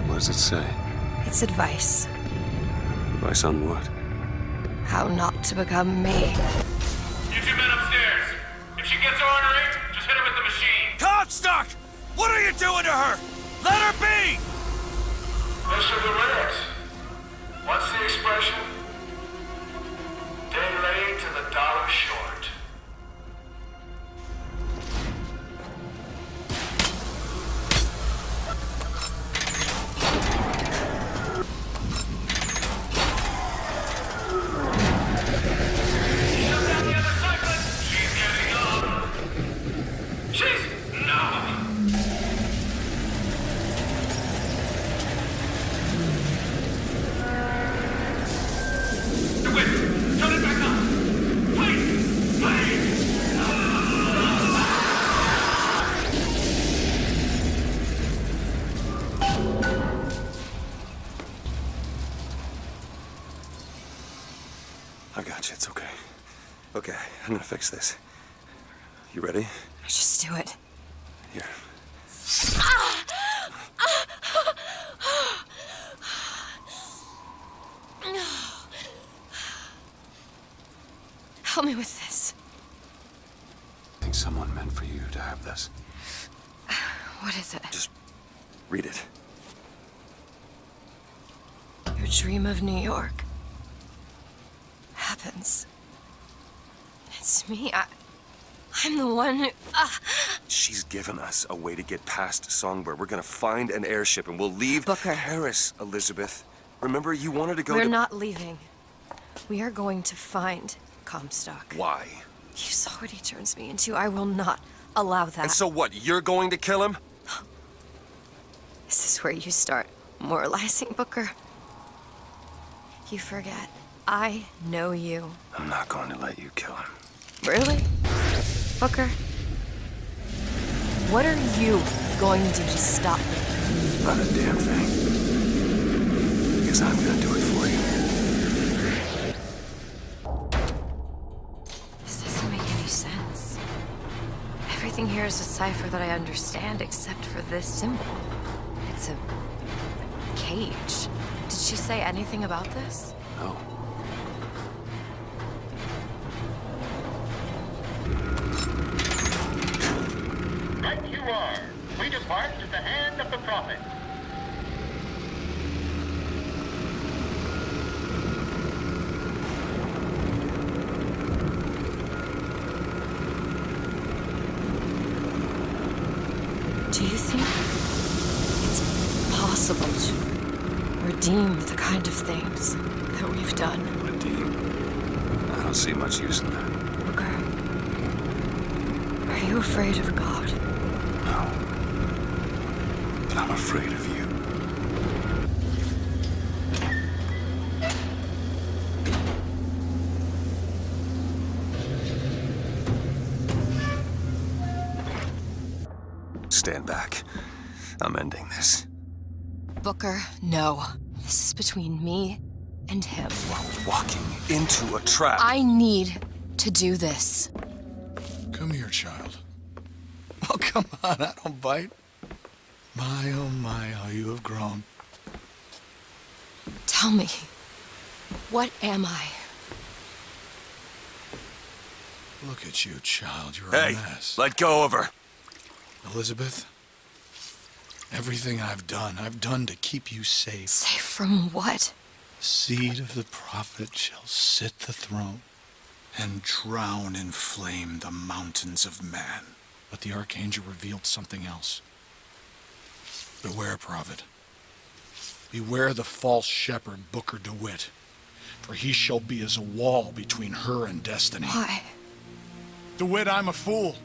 What does it say? It's advice. Advice on what? How not to become me. You two men upstairs. If she gets ornery, just hit her with the machine. Comstock! What are you doing to her? Let her be! Mr. DeWitt, what's the expression? Day late to the dollar short. I got you, it's okay. Okay, I'm gonna fix this. You ready? Just do it. Here. Help me with this. I think someone meant for you to have this. What is it? Just read it. Your dream of New York happens. It's me. I'm the one who... She's given us a way to get past Songbird. We're gonna find an airship and we'll leave Booker. Paris, Elizabeth. Remember, you wanted to go We're to... not leaving. We are going to find Comstock. Why? You saw what he turns me into. I will not allow that. And so what, you're going to kill him? This is where you start moralizing, Booker. You forget. I know you. I'm not going to let you kill him. Really? Booker? What are you going to do to stop me? Not a damn thing. Because I'm gonna do it for you. This doesn't make any sense. Everything here is a cipher that I understand except for this symbol. It's a cage. Did she say anything about this? No. Right you are. We depart at the hand of the prophet. Do you think it's possible to redeem the kind of things that we've done? Redeem? I don't see much use in that. Booker, are you afraid of God? No. But I'm afraid of you. Stand back. I'm ending this. Booker, no. This is between me and him. We're walking into a trap. I need to do this. Come here, child. Oh, come on, I don't bite. My, oh my, how you have grown. Tell me, what am I? Look at you, child. You're Hey, a mess. let go of her. Elizabeth, everything I've done to keep you safe. Safe from what? The seed of the prophet shall sit the throne and drown in flame the mountains of man. But the archangel revealed something else. Beware, prophet. Beware the false shepherd, Booker DeWitt, for he shall be as a wall between her and destiny. Why? DeWitt, I'm a fool.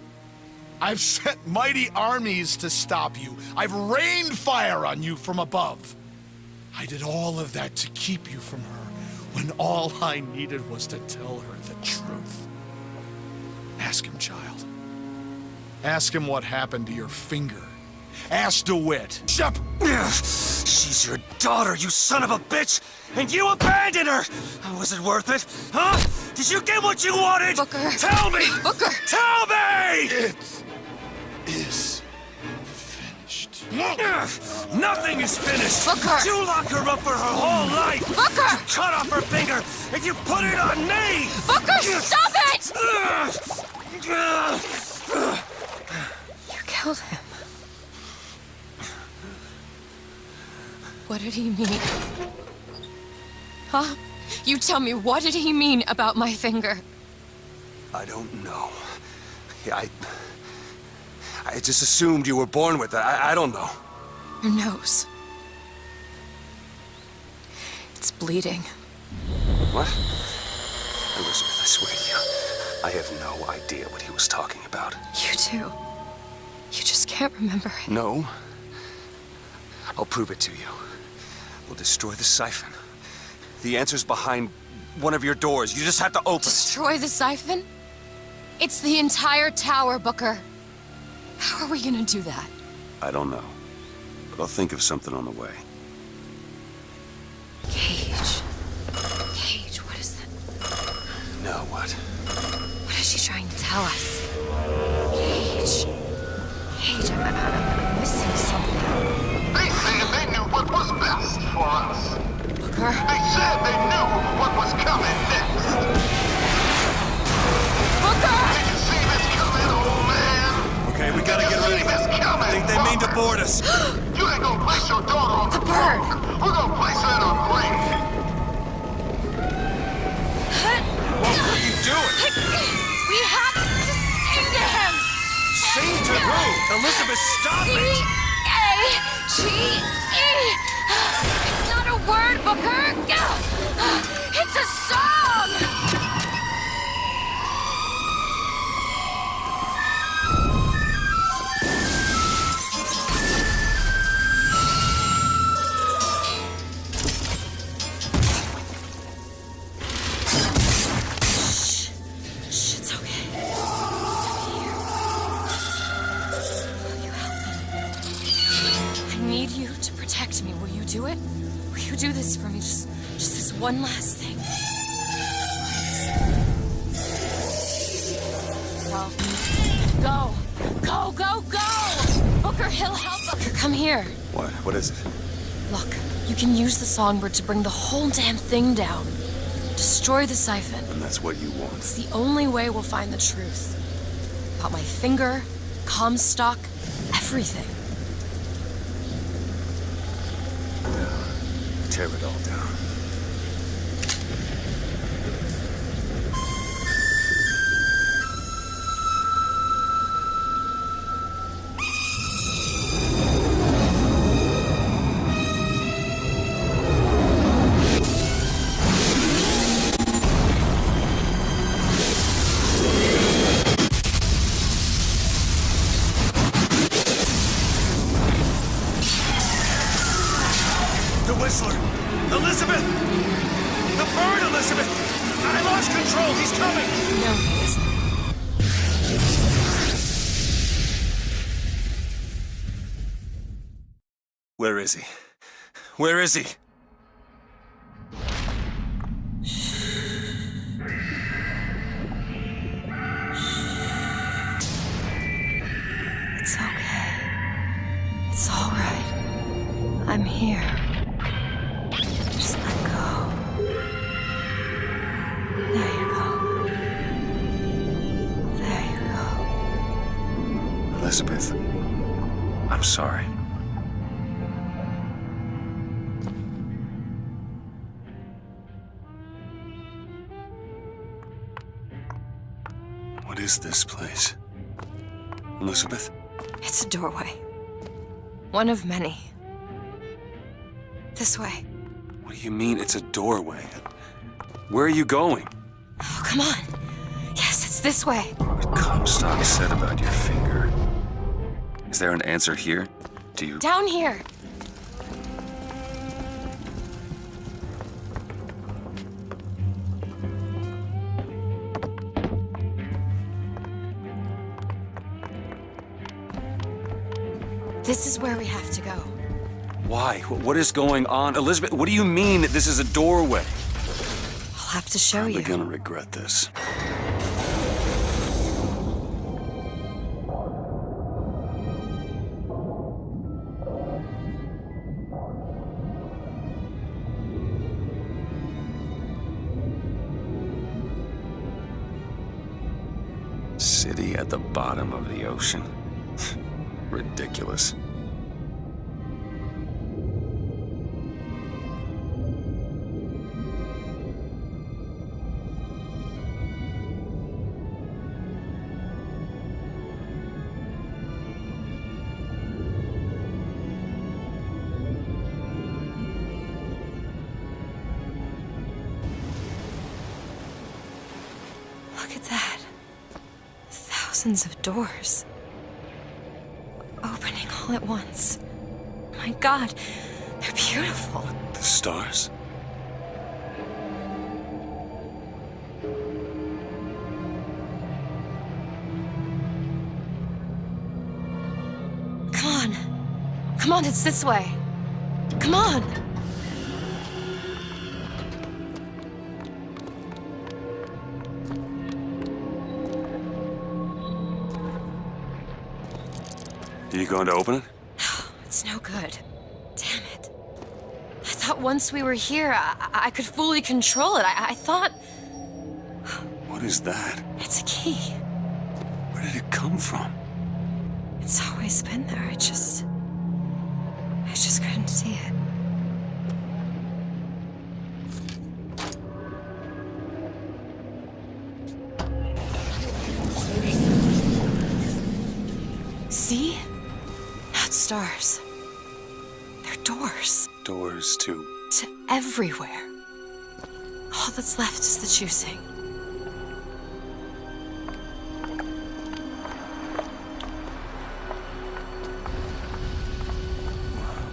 I've sent mighty armies to stop you. I've rained fire on you from above. I did all of that to keep you from her, when all I needed was to tell her the truth. Ask him, child. Ask him what happened to your finger. Ask DeWitt. Shut up! She's your daughter, you son of a bitch! And you abandoned her! Was it worth it? Huh? Did you get what you wanted? Booker. Tell me! Booker! Tell me! It is finished. Nothing is finished! Booker! You locked her up for her whole life! Booker! You cut off her finger, and you put it on me! Booker, stop it! You killed him. What did he mean? Huh? You tell me, what did he mean about my finger? I don't know. I just assumed you were born with it. I don't know. Your nose. It's bleeding. What? Elizabeth, I swear to you, I have no idea what he was talking about. You do. You just can't remember it. No. I'll prove it to you. We'll destroy the siphon. The answer's behind one of your doors. You just have to open it. Destroy the siphon? It's the entire tower, Booker. How are we gonna do that? I don't know. But I'll think of something on the way. Cage. Cage, what is that? Now what? What is she trying to tell us? Cage. Cage, I'm missing something. They said they knew what was best for us. Booker? They said they knew what was coming next. Booker! Did you see this coming, old man? Okay, we gotta get ready. I think they mean to board us. You ain't gonna place your daughter on the bird. We're gonna place her in a grave. What are you doing? We have to sing to him! Sing to who? Elizabeth, stop it! C-A-G-E! It's not a word, Booker! It's a song! Shh, it's okay. Will you help me? I need you to protect me. Will you do it? Will you do this for me? Just this one last thing. Go. Go, go, go! Booker, he'll help. Booker, come here. What is it? Look, you can use the songbird to bring the whole damn thing down. Destroy the siphon. And that's what you want. It's the only way we'll find the truth. About my finger, Comstock, everything. Tear it all down. The Whistler! Elizabeth! The bird, Elizabeth! I lost control! He's coming! No, he isn't. Where is he? Where is he? It's okay. It's all right. I'm here. Just let go. There you go. There you go. Elizabeth, I'm sorry. What is this place? Elizabeth? It's a doorway. One of many. This way. What do you mean it's a doorway? Where are you going? Oh, come on. Yes, it's this way. What Comstock said about your finger. Is there an answer here? Do you... Down here. This is where we have to go. Why? What is going on? Elizabeth, what do you mean that this is a doorway? I'll have to show you. You're gonna regret this. City at the bottom of the ocean. Ridiculous. Look at that. Thousands of doors. Opening all at once. My God, they're beautiful. The stars? Come on. Come on, it's this way. Come on. Are you going to open it? It's no good. Damn it. I thought once we were here, I could fully control it. I thought... What is that? It's a key. Where did it come from? It's always been there. I just couldn't see it. See? Not stars. They're doors. Doors to... To everywhere. All that's left is the choosing.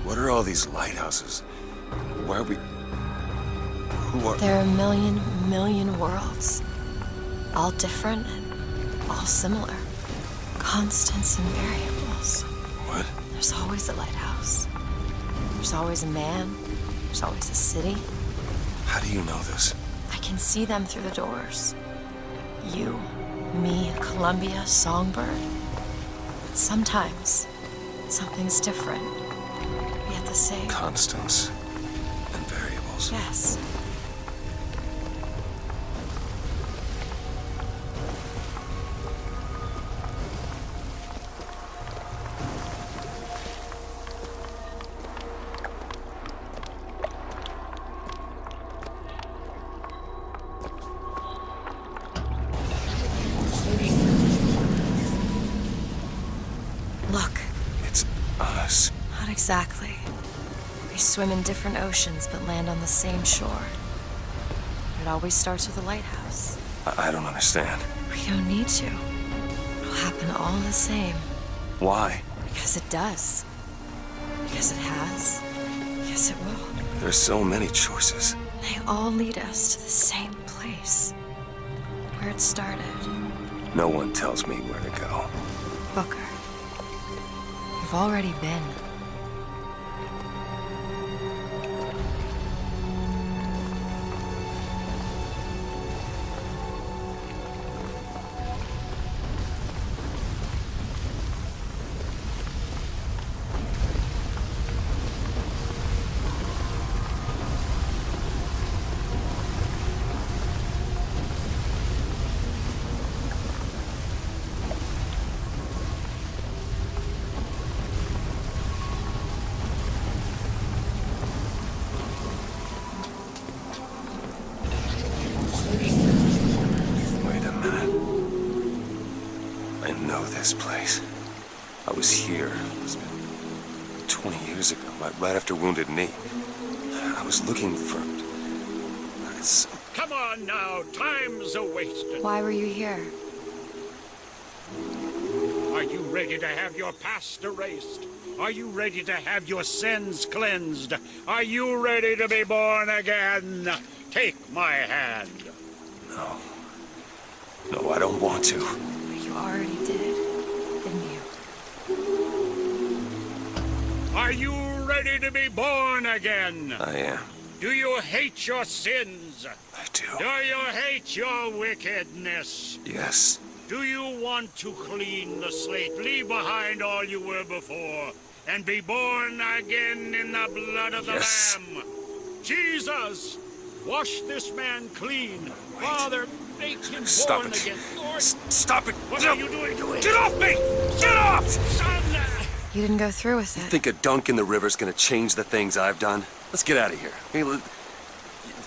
What are all these lighthouses? Why are we... Who are... There are a million worlds. All different and all similar. Constants and variables. What? There's always a lighthouse. There's always a man. There's always a city. How do you know this? I can see them through the doors. You, me, Columbia, Songbird. But sometimes, something's different. Yet the same. Constants and variables. Yes. Look. It's us. Not exactly. We swim in different oceans but land on the same shore. It always starts with a lighthouse. I don't understand. We don't need to. It'll happen all the same. Why? Because it does. Because it has. Because it will. There's so many choices. They all lead us to the same place. Where it started. No one tells me where to go. Booker. You've already been. Wait a minute. I know this place. I was here. It was 20 years ago, right after Wounded Knee. I was looking for... Come on now, time's a-wasting. Why were you here? Are you ready to have your past erased? Are you ready to have your sins cleansed? Are you ready to be born again? Take my hand. No. No, I don't want to. But you already did, didn't you? Are you ready to be born again? I am. Do you hate your sins? I do. Do you hate your wickedness? Yes. Do you want to clean the slate, leave behind all you were before, and be born again in the blood of the Yes. Lamb? Jesus, wash this man clean. Father, make him Stop born it. again. Lord, Stop it. what No. are you doing? Get off me! Get off! Son! You didn't go through with it. Think a dunk in the river's gonna change the things I've done? Let's get out of here. Hey,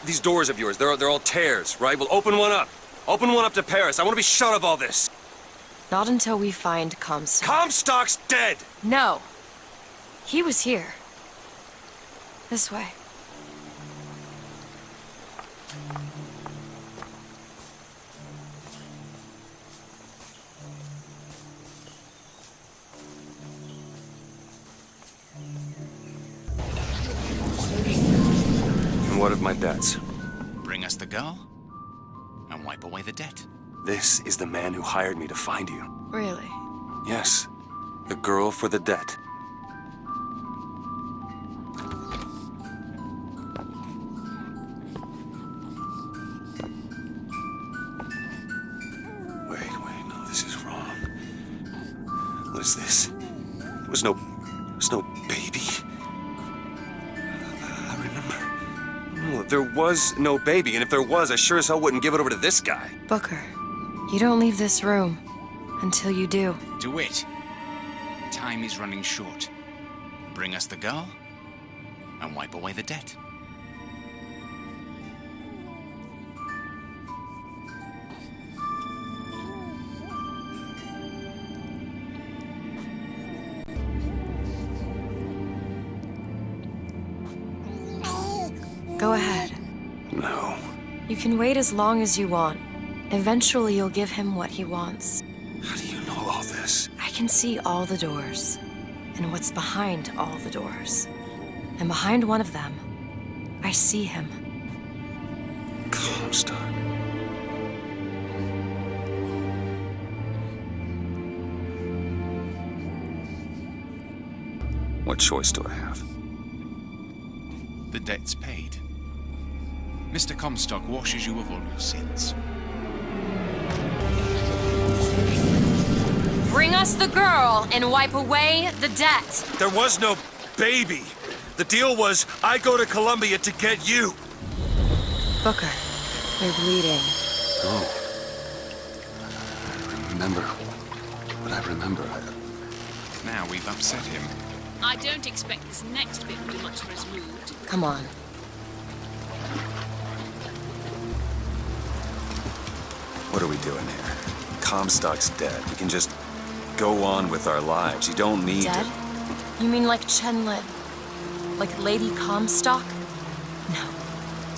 these doors of yours, they're all tears, right? Well, open one up. Open one up to Paris. I want to be shut of all this. Not until we find Comstock. Comstock's dead! No. He was here. This way. And what of my debts? Bring us the girl, and wipe away the debt. This is the man who hired me to find you. Really? Yes. The girl for the debt. Wait, no, this is wrong. What is this? There was no baby. I remember. No, there was no baby, and if there was, I sure as hell wouldn't give it over to this guy. Booker, you don't leave this room until you do. Do it. Time is running short. Bring us the girl, and wipe away the debt. Go ahead. No. You can wait as long as you want. Eventually, you'll give him what he wants. How do you know all this? I can see all the doors, and what's behind all the doors. And behind one of them, I see him. Comstock. What choice do I have? The debt's paid. Mr. Comstock washes you of all your sins. Bring us the girl and wipe away the debt. There was no baby. The deal was I go to Columbia to get you. Booker, you're bleeding. Oh. I remember what I remember. Now we've upset him. I don't expect this next bit will do much for his mood. Come on. What are we doing here? Comstock's dead. We can just go on with our lives. You don't need Dead? You mean like Chen Lin? Like Lady Comstock? No.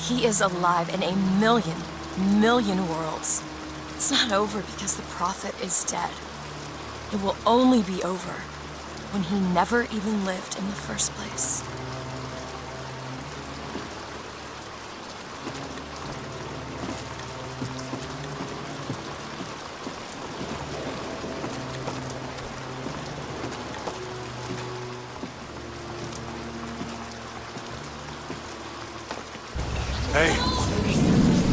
He is alive in a million worlds. It's not over because the Prophet is dead. It will only be over when he never even lived in the first place.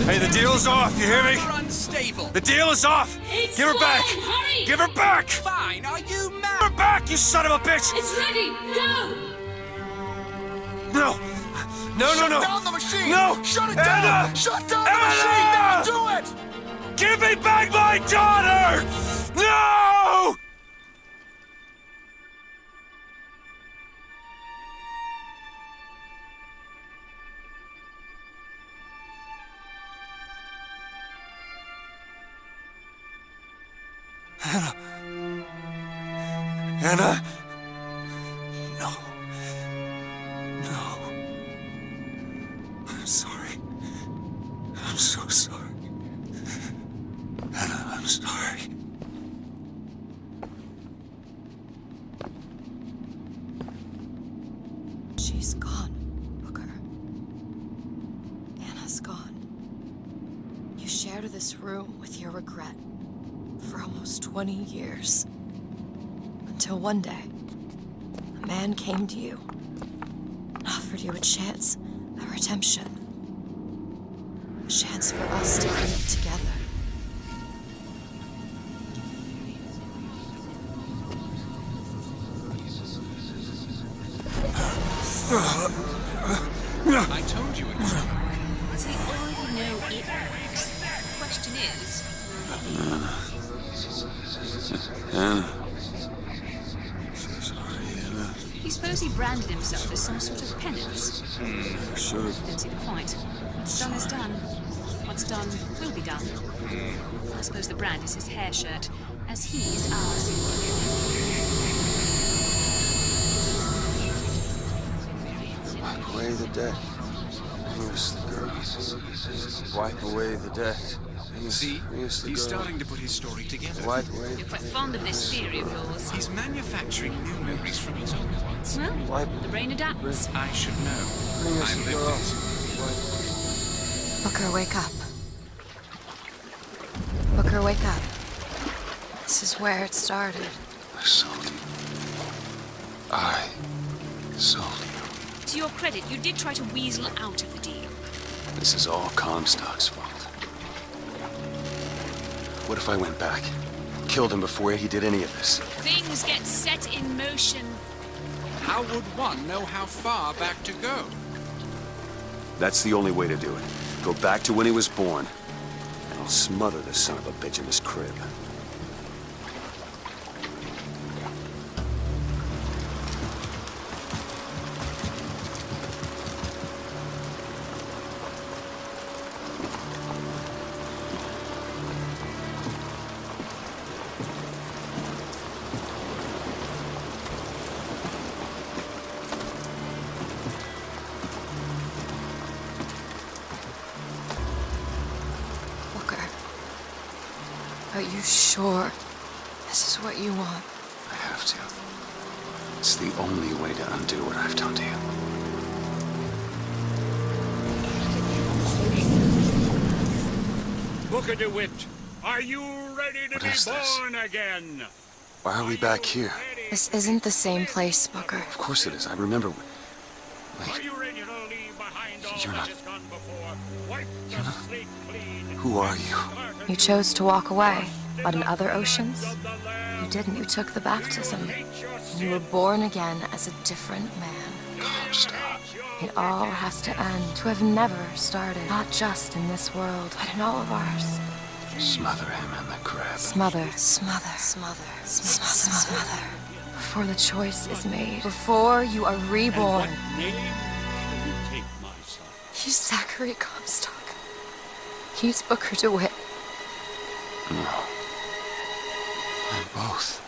Hey, the deal's off, you hear me? You're unstable. The deal is off! It's Give her back! fine, hurry! Give her back! Fine, are you mad? Give her back, you son of a bitch! It's ready! Go! No! No! Shut down the machine! No! Shut it Anna! down! Shut down the Anna! machine! Now do it! Give me back my daughter! No! Anna? No. No. I'm sorry. I'm so sorry. Anna, I'm sorry. She's gone, Booker. Anna's gone. You shared this room with your regret for almost 20 years. Until one day, a A man came to you and offered you a chance at redemption. A chance for us to live together. I told you it would work. We already know it works. The question is, Anna. do you suppose he branded himself as some sort of penance? Sure. Don't see the point. What's done is done. What's done will be done. I suppose the brand is his hair shirt, as he is ours. Wipe away the debt. Here's the girl. Wipe away the debt. See, he's starting to put his story together. Wipe away. You're quite fond of this theory of yours. He's manufacturing new memories from his old ones. Well, the brain adapts. I should know. I lived it. Booker, wake up. Booker, wake up. This is where it started. I sold you. I sold you. To your credit, you did try to weasel out of the deal. This is all Comstock's fault. What if I went back? Killed him before he did any of this? Things get set in motion. How would one know how far back to go? That's the only way to do it. Go back to when he was born, and I'll smother the son of a bitch in his crib. Are you sure this is what you want? I have to. It's the only way to undo what I've done to you. Booker DeWitt, are you ready to What be is this? born again? Why are we back here? This isn't the same place, Booker. Of course it is. I remember. Are you ready to leave behind all You're that not- has gone before? Wipe the slate clean. Who are you? You chose to walk away, but in other oceans, you didn't. You took the baptism. You were born again as a different man. Comstock. It all has to end. To have never started, not just in this world, but in all of ours. Smother him in the crib. Smother, smother, smother, smother, smother. Before the choice is made, before you are reborn. Name should you take my son? He's Zachary Comstock. He's Booker DeWitt. No. I'm both.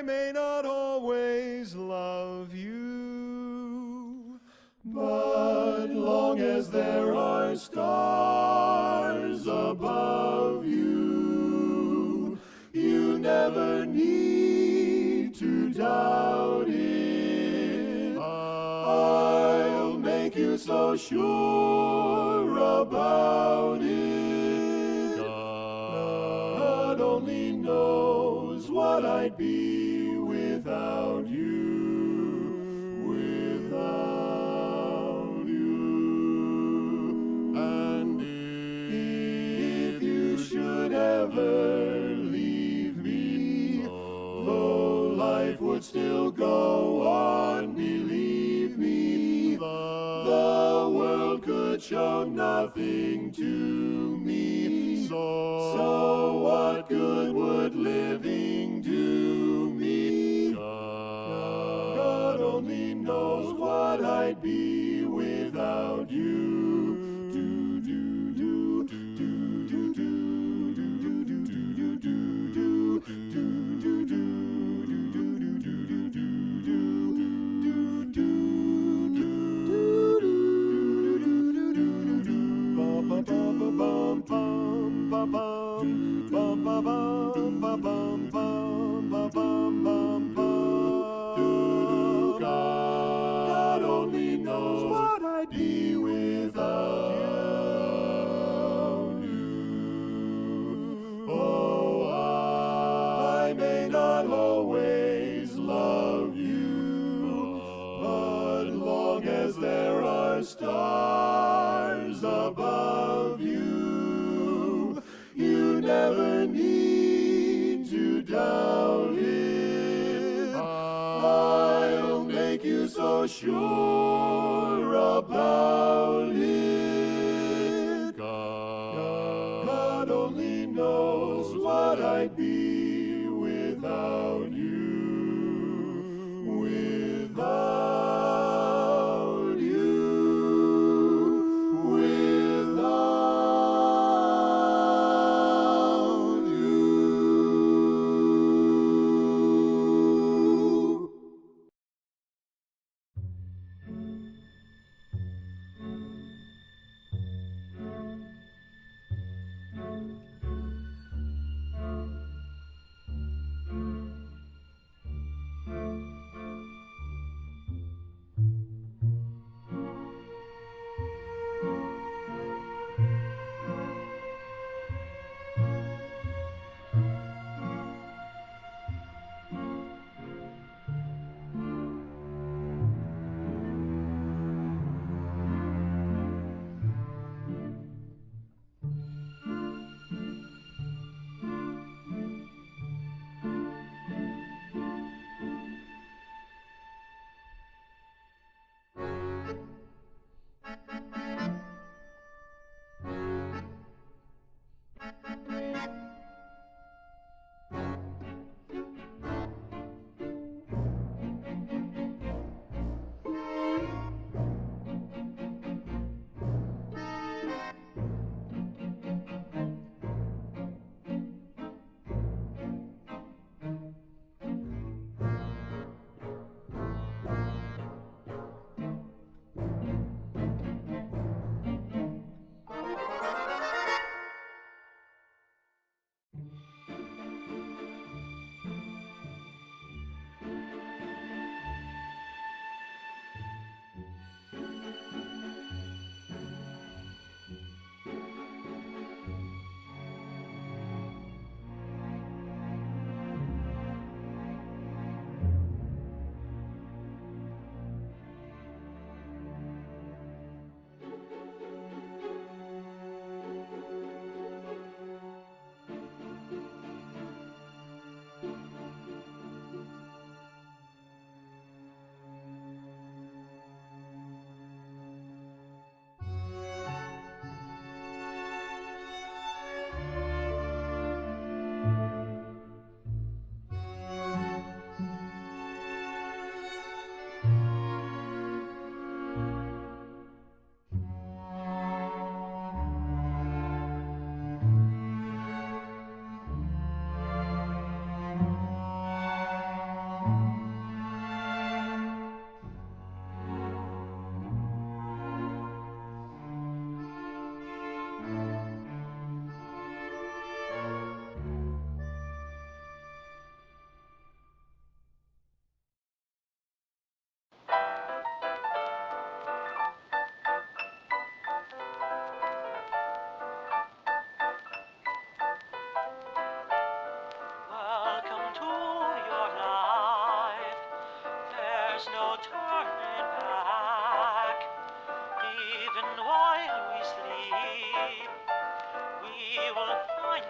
may not always love you, but long as there are stars above you, you never need to doubt it. I'll make you so sure about it. God only knows what I'd be without you, without you. And if you should ever leave me, though life would still go on, believe me, the world could show nothing to me. So what good would living do me? God only knows what I'd be without you. Do do do do do do do do do do do do God only knows what I'd be without you. Oh, I may not always love you, but long as there are stars above you, you never need to doubt it. I'll make you so sure about it. God only knows what I'd be without you, without you, without you.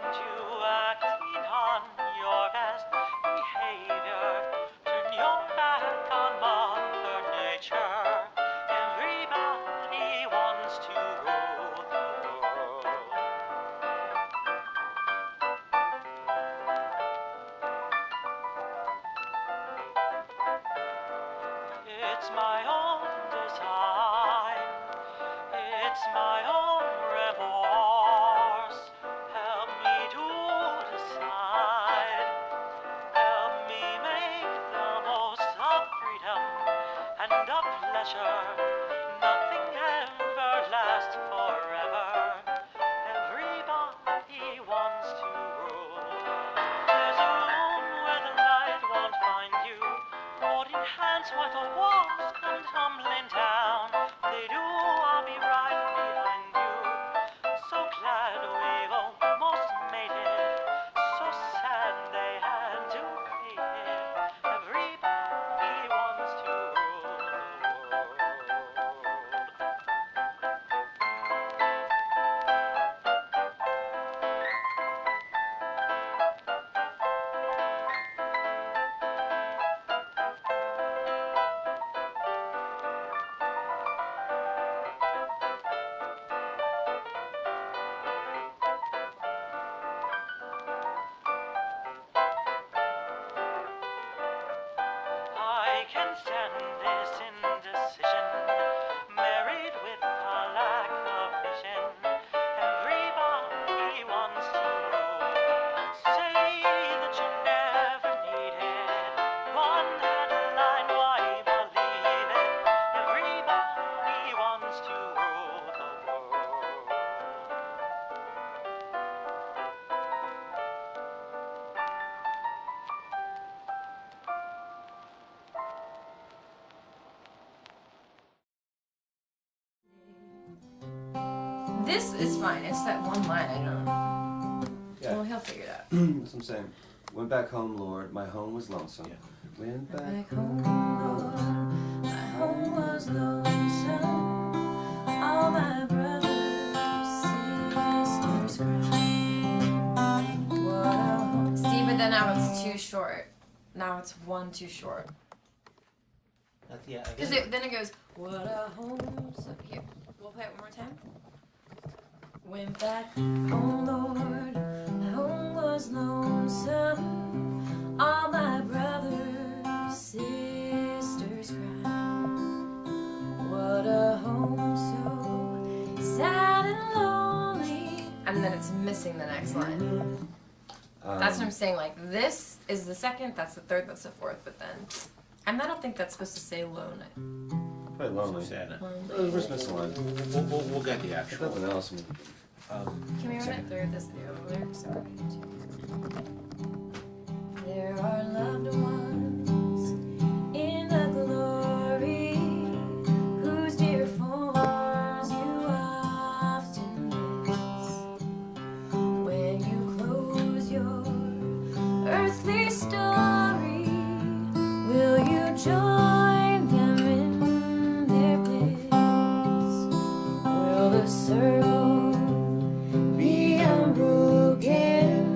you acting on your best behavior. Turn your back on Mother Nature. Everybody wants to rule the world. It's my own design. It's my own remorse. Help me to decide. Help me make the most of freedom and of pleasure. Nothing ever lasts forever. Everybody wants to rule. There's a room where the light won't find you. Holding hands while the walls come tumbling down. They do, I'll be right behind you. So glad we've almost made it. So sad they had to fade it. Everybody wants to rule the world. I can stand this indecision, married with a lack of vision. Everybody wants to rule. Say that you never needed one headline, why believe it? Everybody wants to rule the world. This is fine. It's that one line I don't. Yeah. Well, he'll figure it out. That's what I'm saying. Went back home, Lord. My home was lonesome. Went back home, Lord. My home was lonesome. All my brothers, sisters cried. What a home. See, but then now it's too short. Now it's one too short. Yeah. Because then it goes, what a home. So here, we'll play it one more time. Went back home, Lord. My home was lonesome. All my brothers, sisters cried. What a home so sad and lonely. And then it's missing the next line. That's what I'm saying. Like, this is the second, that's the third, that's the fourth, but then. And I don't think that's supposed to say lonely. Probably lonely. We're just missing one. We'll get the actual. Nothing else. Can we run it through this video lyrics? There are loved ones in the glory whose dear forms you often miss. When you close your earthly story, will you join them in their bliss? Will the circle be unbroken?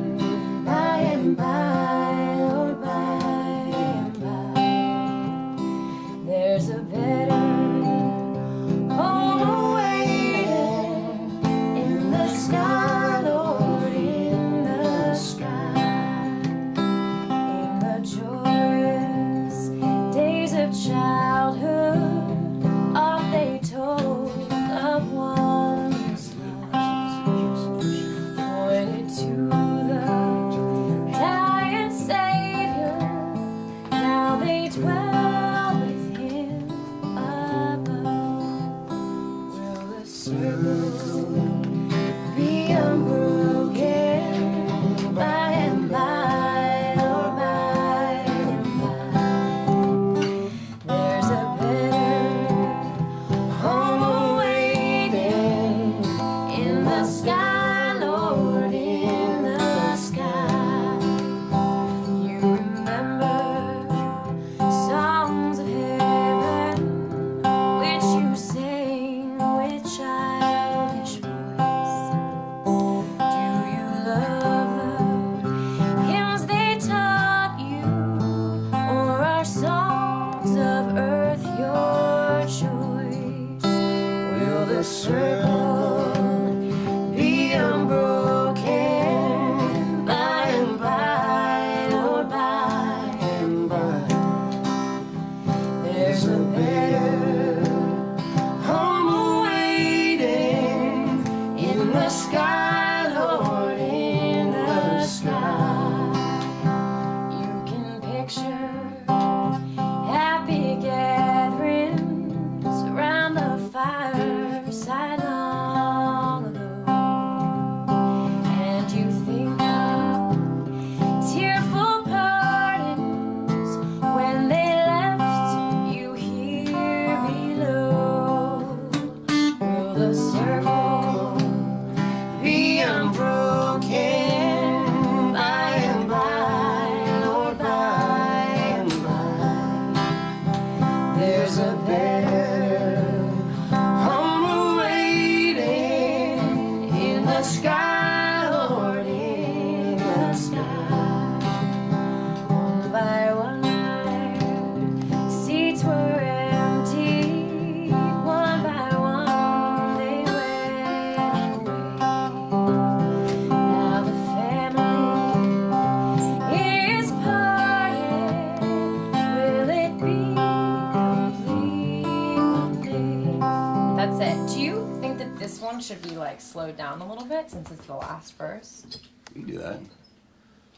should be like slowed down a little bit since it's the last verse. You can do that.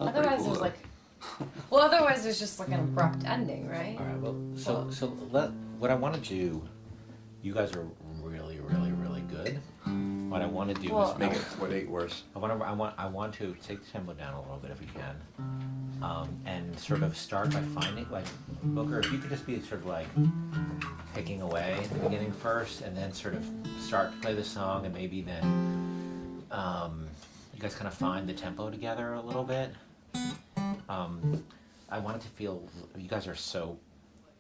Otherwise, there's like, well, otherwise there's just like an abrupt ending, right? All right. Well, what I want to do. You guys are really, really, really good. What I want to do is make it 8 worse. I want to take the tempo down a little bit if we can, and sort of start by finding like Booker. If you could just be sort of like picking away at the beginning first, and then sort of start to play the song, and maybe then you guys kind of find the tempo together a little bit. I want it to feel you guys are so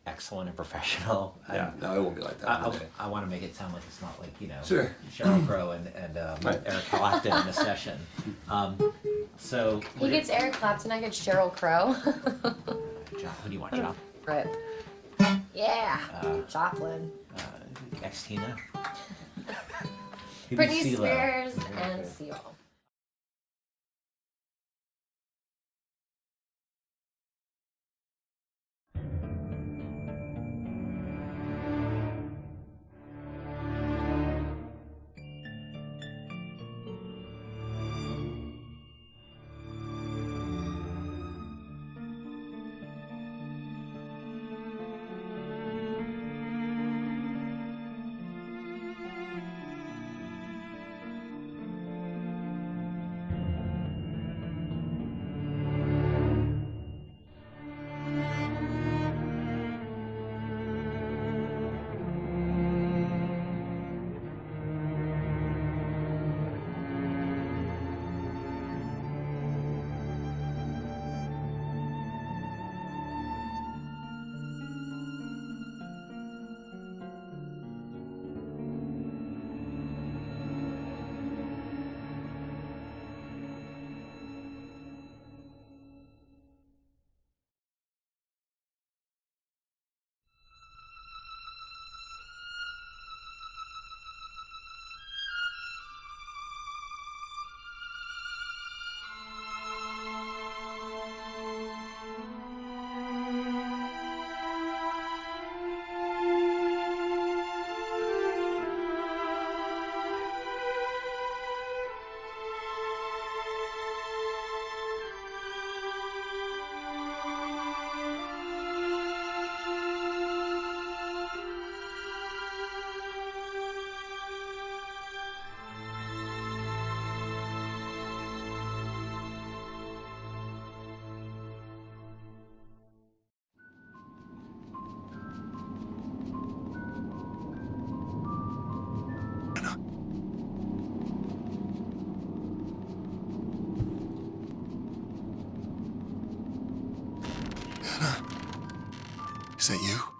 excellent and professional. Yeah, no, it won't be like that. I want to make it sound like it's not like, you know, Sure. Sheryl Crow and Eric Clapton in a session. So He gets Eric Clapton, I get Sheryl Crow. Who do you want, Job? Right. Yeah. Joplin. Ex-Tina. Britney Spears and Seal. Is that you?